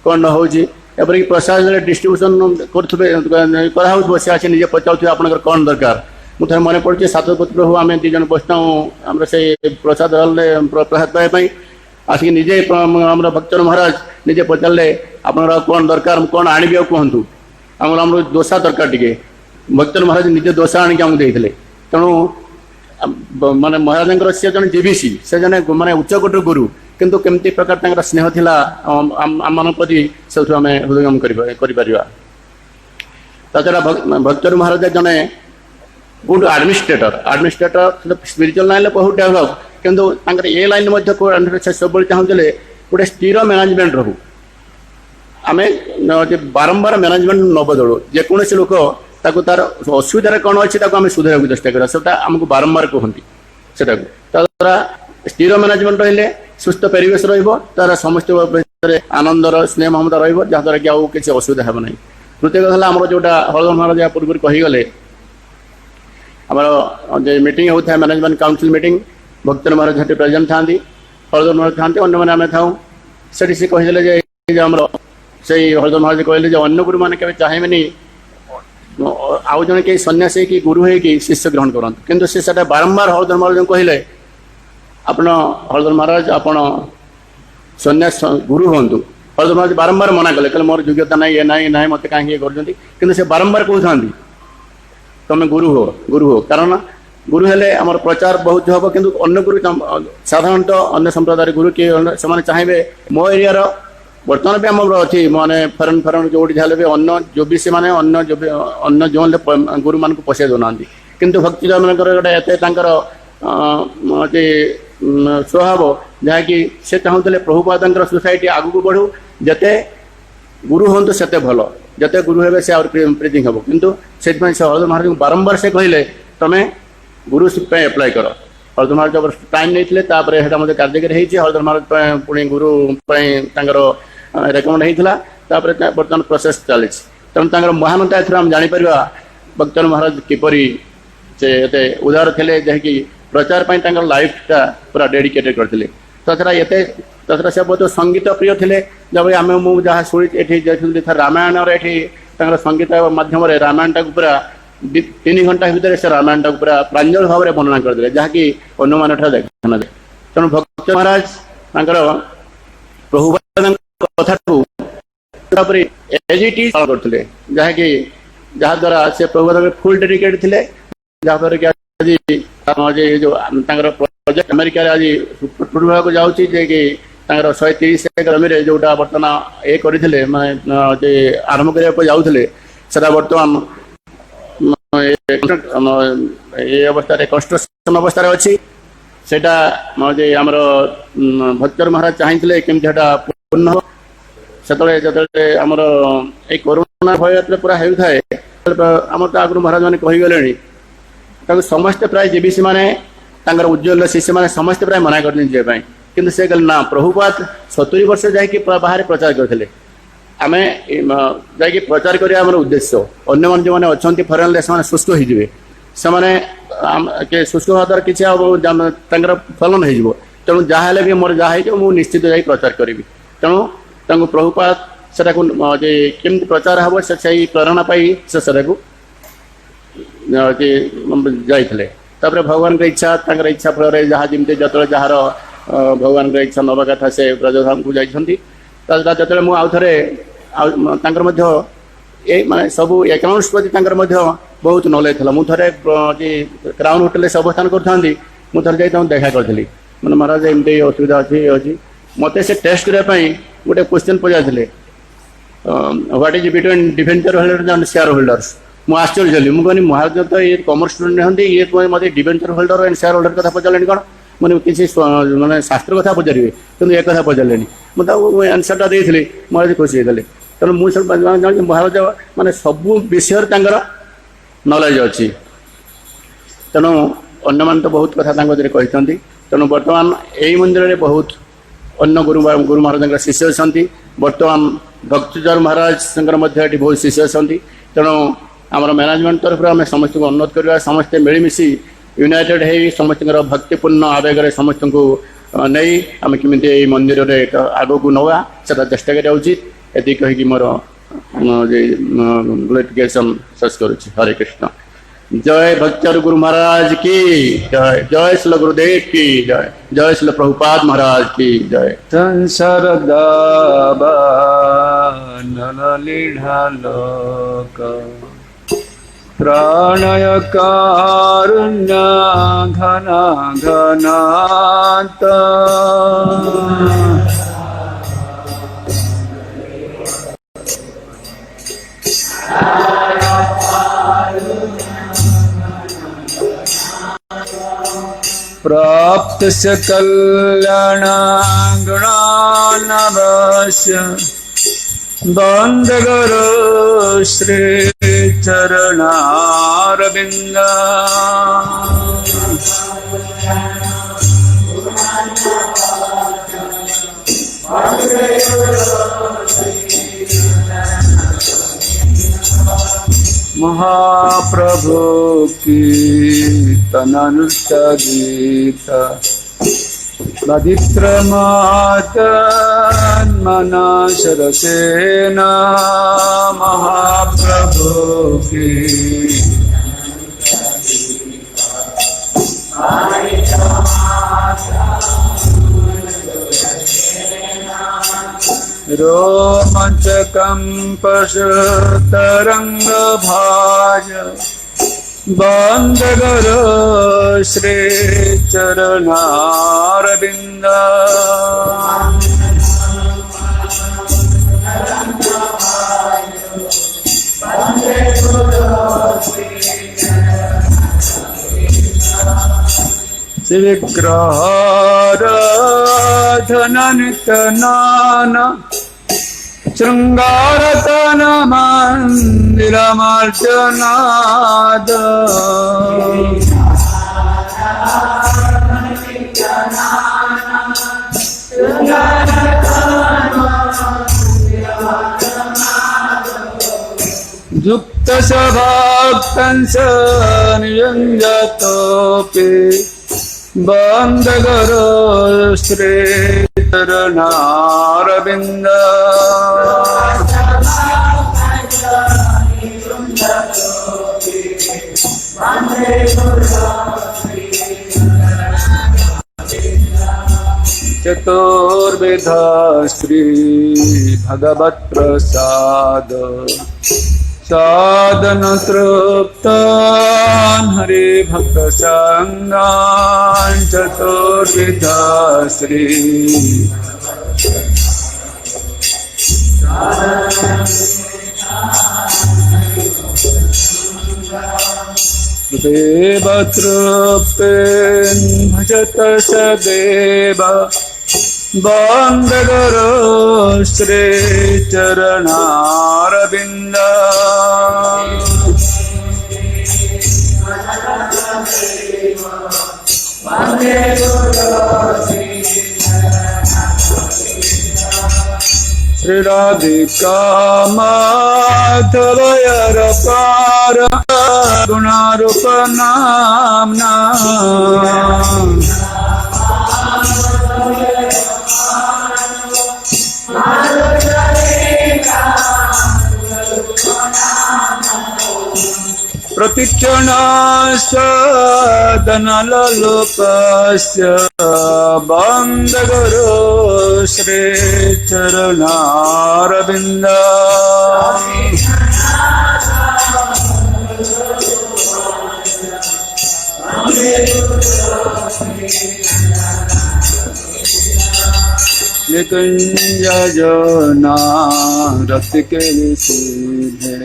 कौन न हो एपरिक प्रसाद डिस्ट्रीब्यूशन कर से निजे पचार आप कौन दरकार मुझे मन पड़े सातपत्र हो आम दीज बसताऊ आम से प्रसाद प्रसाद पाइबाई आसिक निजे आम भक्तर महाराज निजे पचारे आप कौन दरकार कौन आनी कहतु आम दोसा दरकार टे भक्तर महाराज निजे दोसा आनिक आमको देते तेणु माने महाराज सी जन जीबीसी से जने माने उच्चकोटर गुरु किंतु केमती प्रकार स्नेह थिला आम प्रति सब आम हृदयंगम कर भक्तर महाराज जने गुड आडमिनिस्ट्रेटर स्पिरिचुअल लाइन बहुत डेभलप किंतु ए लाइन से सब चाहते गोटे स्थिर मैनेजमेंट रहू आम बारंबार मैनेजमेंट न बदलू जेकोसी लोक तार असुविधा कौन अच्छी आम सुधार चेष्टा करा आमको बारंबार कहती से स्थिर मैनेजमेंट रही सुस्थ परिवेश तार समस्त आनंदर स्नेह ममता रहाद्वारा कि आउ किसी असुविधा हे ना तृतीय कथा आम जोटा हरदर महाराज पूर्व कहीगले आम जो मीटिंग होता है मैनेजमेंट काउंसिल मीटिंग भक्तर महाराज से प्रेजेंट था हरदर महाराज था अन्य मैंने आम था से कहीदे से हरदर महाराज कहले अन्न गुरु मैंने केवल चाहेबे आउ जन कई सन्यासी कि गुरु है कि शिष्य ग्रहण करूँ किंतु से बारंबार हरदर महाराज कहले आप हरदर महाराज आप सन्यास गुरु हूँ हरदर महाराज बारंबार मना कले कहे मोर योग्यता ना ये ना मत कहीं कर से बारंबार कहते तुम गुरु हो कारण गुरु हेले आम प्रचार बहुत हम कि अन्य गुरु साधारणतः अन्य संप्रदाय गुरु किए से चाहिए मो एरिया बर्तमान भी आम अच्छी माने फरेन जो जहाँ भी अन्न जो भी से माने अन्न जो गुरु मान को पशे दौना किंतु भक्ति गोटे एत स्वभाव जहाँकि से चाहते प्रभुपाद सोसाइटी आगू को बढ़ू जते गुरु हूँ से भल जिते गुरु हे से प्रीतिंग हम कितु से हरदर महाराज बारंबार से कहले तुम्हें गुरुशिप एप्लाय कर हरदर महाराज जब टाइम नहीं मत कार्यकारी हरदर महाराज पुणी गुरु रेकमेंड होता बर्तमान प्रोसेस चली तेणु महानता एम जापर भक्तन महाराज किपरि से उदार थे जहाँकि प्रचार लाइफटा पूरा डेडिकेटेड करते तथा से बहुत संगीत प्रिय थे जब आम मुझे शुणी रामायण संगीत मध्यम रामायण टाक पूरा 3 घंटा भितर से रामायण टाक पूरा प्रांजल भाव में वर्णना करते जहाँकि अन्य देखा दे तेणु भक्त महाराज प्रभुपाद कथा एज इट इज करते जहाँकि जहाद्वारा से प्रभुपाद फुल डेडिकेट थे जहाँद्वारा कि आज जो प्रोजेक्ट अमेरिका आज सुप्रीम को जाऊँगी कि 130 एकड़ जमी जोटा बर्तमान ये करते माने आरंभ करने जाऊे से बर्तमान ये अवस्था कंस्ट्रक्शन अवस्था अच्छी सेटा आमर भक्तर महाराज चाहिए केमती पूर्ण हो से आमर ये कोरोना भय पूरा होता है आम तो आगु महाराज मैंने कहीगले समस्ते प्राय जीवीसी मैंने उज्ज्वल शिष्य मैंने समस्ते प्राय मना कर जावाई किंतु से कहले ना प्रभुपाद 70 वर्ष जाकि बाहर प्रचार करते आम जा प्रचार करिया हमर उद्देश्य अन्य मन जो मैंने अच्छा फरेन देश मैंने शुष्क हो शुष्क हवा द्वारा किसी फलन हो तेणु जहाँ भी मोर जहाँ हो निश्चित जा प्रचार करी तेणु प्रभुपाद से केमती प्रचार हम से प्रेरणा पाई से जाते भगवान की इच्छा इच्छा फल जहाँ जमी जो जार भगवान की इच्छा नवा कथा से ब्रजधाम को जाती जो मुझे माने सब एकाउंट्स प्रति बहुत नॉलेज था मुझे क्राउन होटेल से अवस्थान करता मुझे देखा करी मैंने महाराज एमती असुविधा अच्छी मत से टेस्ट करने गोटे क्वेश्चन पचारे what is between debenture holder and share holders मुझे आश्चर्य चली मुझे महाराज तो ये कॉमर्स स्टूडेंट नहंती ये मत debenture holder and share holder कथा पचारे कौन मैंने किसी माने शास्त्र कथा पचारे कि एक कथा पचारे मुझे आंसरटा देती महाराज खुशी होते तेणु मुझे महाराज माने सब विषय नॉलेज अच्छी तेणु अन्य मान तो बहुत कथा कहते तेणु बर्तमान यही मंदिर में बहुत अन्य गुरु महाराज शिष्य अच्छा बर्तमान भक्तचर महाराज बहुत शिष्य अच्छा तेणु आमर मैनेजमेंट तरफ आम समस्त को अनुरोध करवा समस्ते मिलमिशि यूनाइटेड है समस्त भक्तिपूर्ण आवेग समस्त को नहीं आम केमी मंदिर में आग को नवा से चेष्टा करा उचित ये कहीकि मोर ग्लोरिफिकेशन शेष करुच्ची हरे कृष्ण जय भक्तर गुरु महाराज की जय जय श्री गुरुदेव की जय जय श्री प्रभुपाद महाराज की जय संसार लीढ़ालोक प्राणय कारुण्य घना घनात प्राप्त से कल्याण गुणानवश्य बंद गुरु श्री चरणारविंद महाप्रभु की तननुष्ट गीत विक्रमात् मना शरसेन महाप्रभु की रोमांचकं तरंग भाज बंद गुरु श्री चरणारविंद विग्रहाराधन नित्य नाना शृंगारतन मंदिरमर्चनाद युक्त भक्तंस निरंजतोपि बंदगरो श्री चरणारविंद चतुर्विधा श्री भगवत प्रसाद साधन तृप्तान हरि भक्त संगान चतुर्विधा श्री देव तृप्तेन भजत सदेव बंदगरो श्री चरणारविंद श्री राधिका माधवयर पार गुणारूप नामना प्रतिक्षणस्य धनलोकस्य बंदगरो श्री चरणारविंद निकुंजना रति के सीधे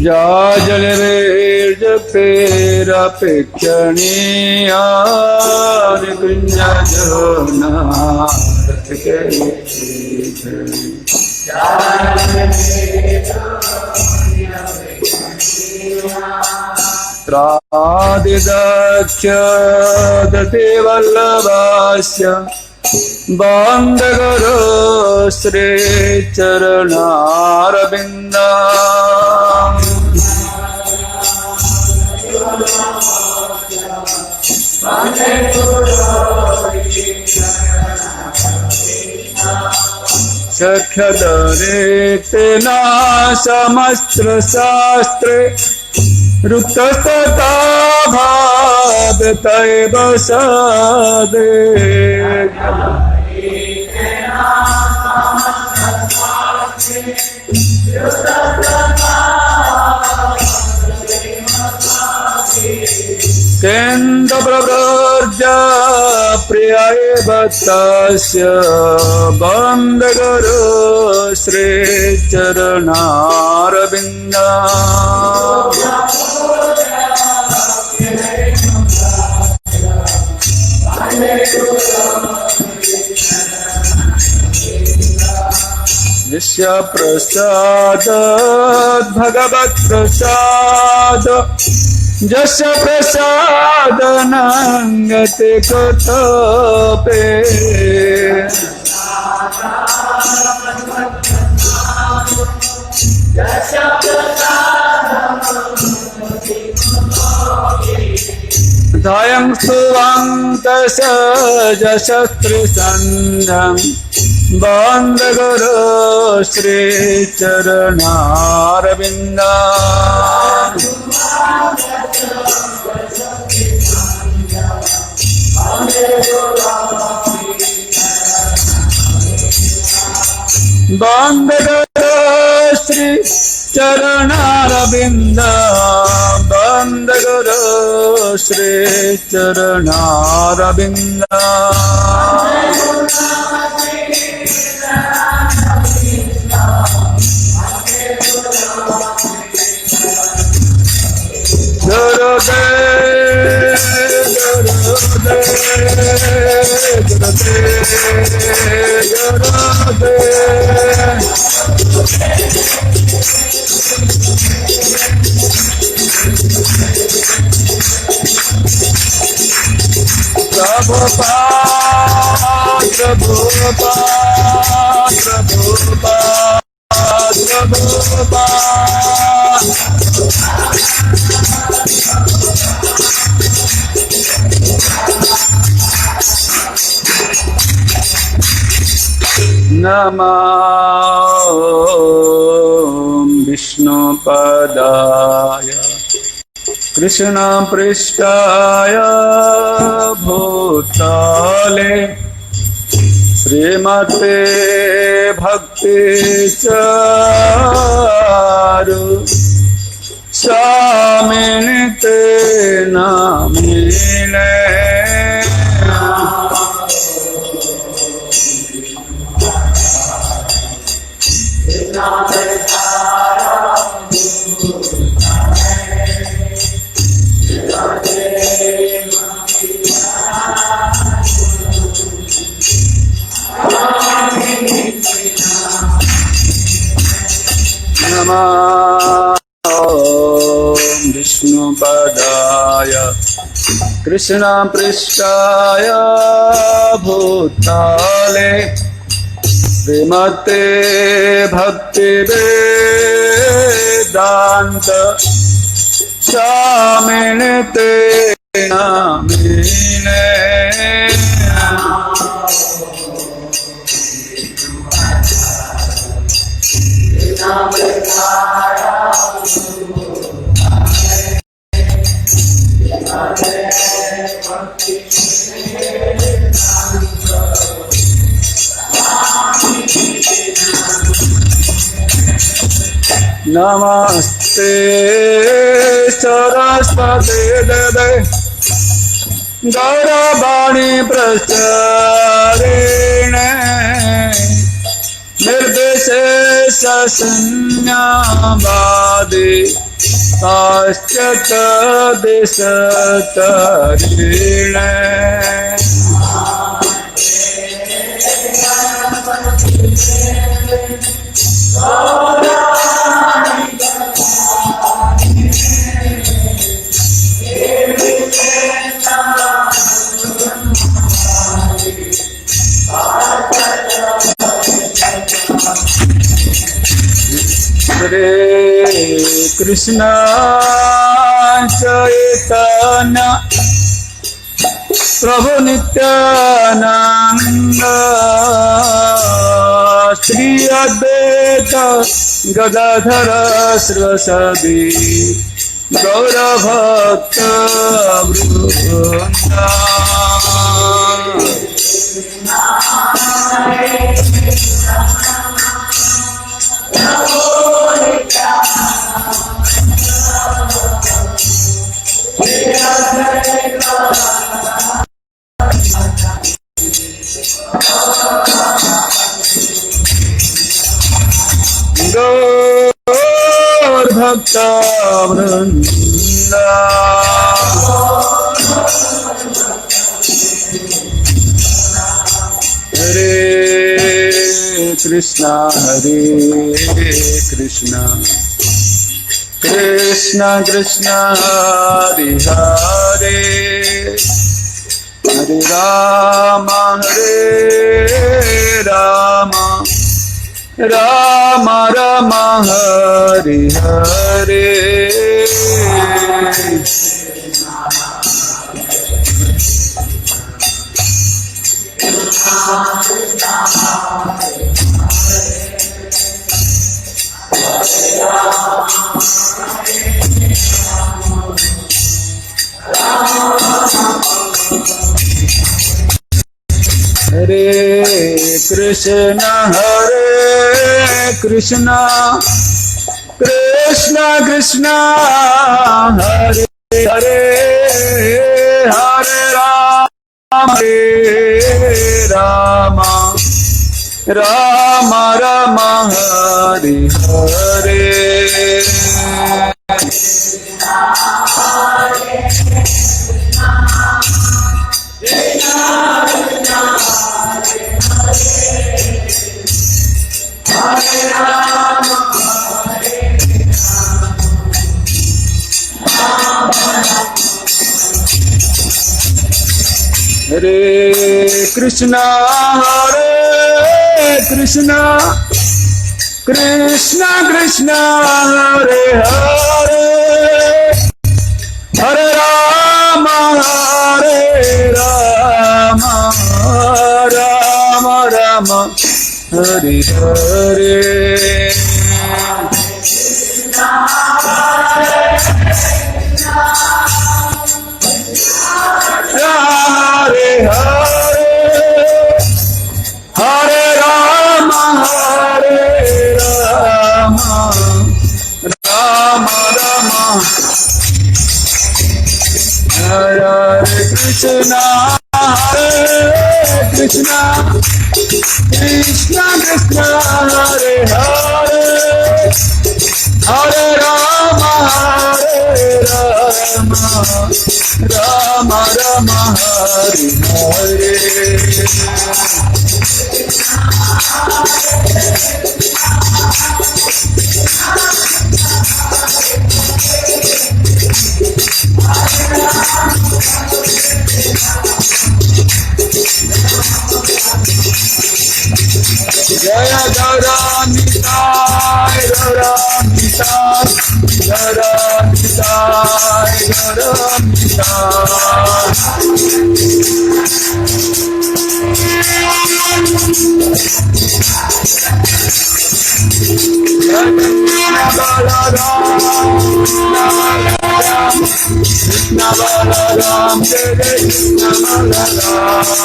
जा जल वीर्ज पेर अपेक्षणीय निकुंजना रति के सीधे त्रादिदक्ष दति वल्लभास्य बंदगरो श्री चरणारविंद सख्यदरेतेना समस्त्र शास्त्रे रुक्तस्तथा भावतैव सदे केन्द्र प्रव्रज प्रियाय भक्तस्य बंदगरो श्री चरणारविंद निश्य प्रसाद भगवत प्रसाद जस्य प्रसाद नंगते कुतपे धयं सुवंतस जशस्त्र संधं बंदगरो Shri चरणारविंद बंदगरो Shri चरणारविंद बंदगरो Shri चरणारविंद Prabhupada, Prabhupada, Prabhupada, Prabhupada. Namah Vishnupadaya Krishna Prishtaya Bhutale Srimate Bhakti Charu Saminite Namine Namah Vishnupadaya Krishna Prishtaya Bhutale Srimate Bhakti Vedanta Swaminite Namine Namaste Saraswati Deve Gauravani Pracharine Nirdeshesha Sanyavadi Paschata Desatarine Hare Krishna Chaitanya Prabhu Nityananda Shri Advaita Gadadhara Saraswati Gaura Bhakta Vrinda Gaur Bhakta Vrinda Hare Krishna Hare Krishna Krishna Krishna Hare Hare Hare Rama Hare Rama Rama Rama Hare Hare Hare Krishna Krishna Krishna Hare Hare Hare Rama Rama Rama Rama Hare Hare Hare Rama Hare Krishna, Krishna Krishna, Hare Hare, Hare Rama, Rama Rama, Hare Hare. Hare Hare, Hare Rama, Rama Rama, Hare Krishna, Krishna Krishna, Hare Hare, Hare Rama, Rama Rama, Hare Hare. Jaya Gauranitai, Gauranitai, Gauranitai, Krishna Balaram, Jai Krishna Balaram.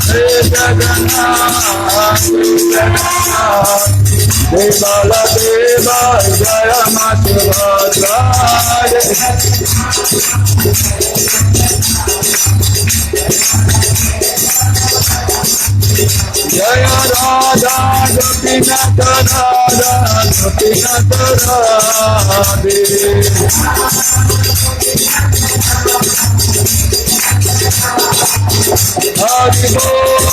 Jai Jagannath, Jai Baladeva, Jaya Masubhadra. Jaya Radha, Gopinath Radha, Gopinath Radhe. Hari Bol,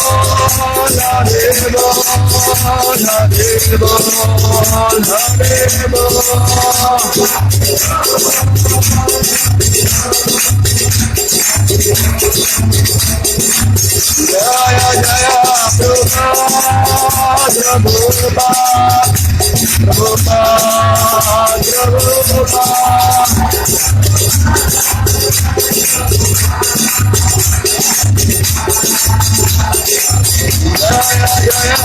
Hare Bol, Hare Bol, Hare Bol. Jaya Jaya Prabhupada, Prabhupada, Jaya Jaya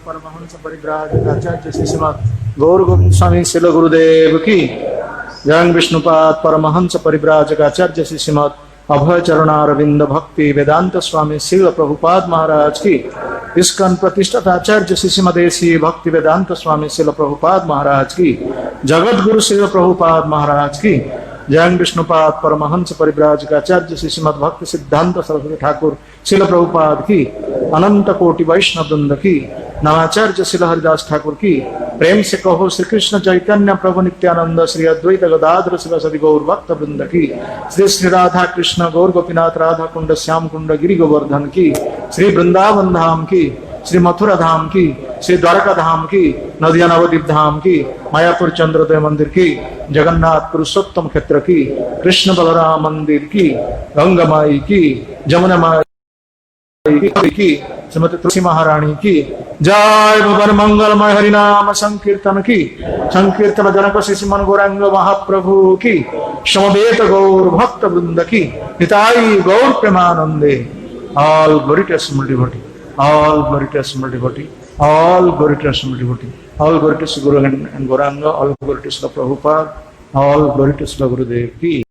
Paramhans परिव्राजक आचार्य श्री श्रीमद गौर गोविंद स्वामी शिल गुरुदेव की। जय विष्णुपाद परमहंस परिव्राजक आचार्य श्री श्रीमद अभय चरणारविंद भक्ति वेदांत स्वामी शिल प्रभुपाद महाराज की। इस्कन प्रतिष्ठित आचार्य श्री श्रीमदेशी भक्ति वेदांत स्वामी शिल प्रभुपाद महाराज की। जगत गुरु शिल प्रभुपाद महाराज की। जय विष्णुपाद परमहंस परिव्राजक आचार्य श्री श्रीमद भक्ति सिद्धांत सरस्वती ठाकुर शिल प्रभुपाद की। अनंत कोटि वैष्णव वृंद की। नवाचार्य शिल हरिदास ठाकुर की। प्रेम से कहो श्री कृष्ण चैतन्य प्रभु नित्यानंद श्री अद्वैत गदाधर शिवसदि गौर भक्त वृंद की। श्री श्री राधा कृष्ण गौर गोपीनाथ राधा कुंड श्याम कुंड गिरि गोवर्धन की। श्री वृंदावन धाम की। श्री मथुरा धाम की। श्री द्वारका धाम की। नदिया नवद्वीप धाम की। मायापुर चंद्रोदय मंदिर की। जगन्नाथ पुरुषोत्तम क्षेत्र की। कृष्ण बलराम मंदिर की। गंगामाई की। जमुना माई की। श्रीमती तुलसी महारानी की। जय भवन मंगलमय हरिनाम संकीर्तन की। संकीर्तन जनक श्री मन गौरांग महाप्रभु की। समवेत गौर भक्त वृंद की। हिताई गौर प्रेमानंदे। All glory to Assembled devotee. All glory to Assembled devotee. All glory to Assembled devotee. All glory to Guru and Gauranga. All glory to Srila Prabhupada. All glory to Srila Gurudev ki.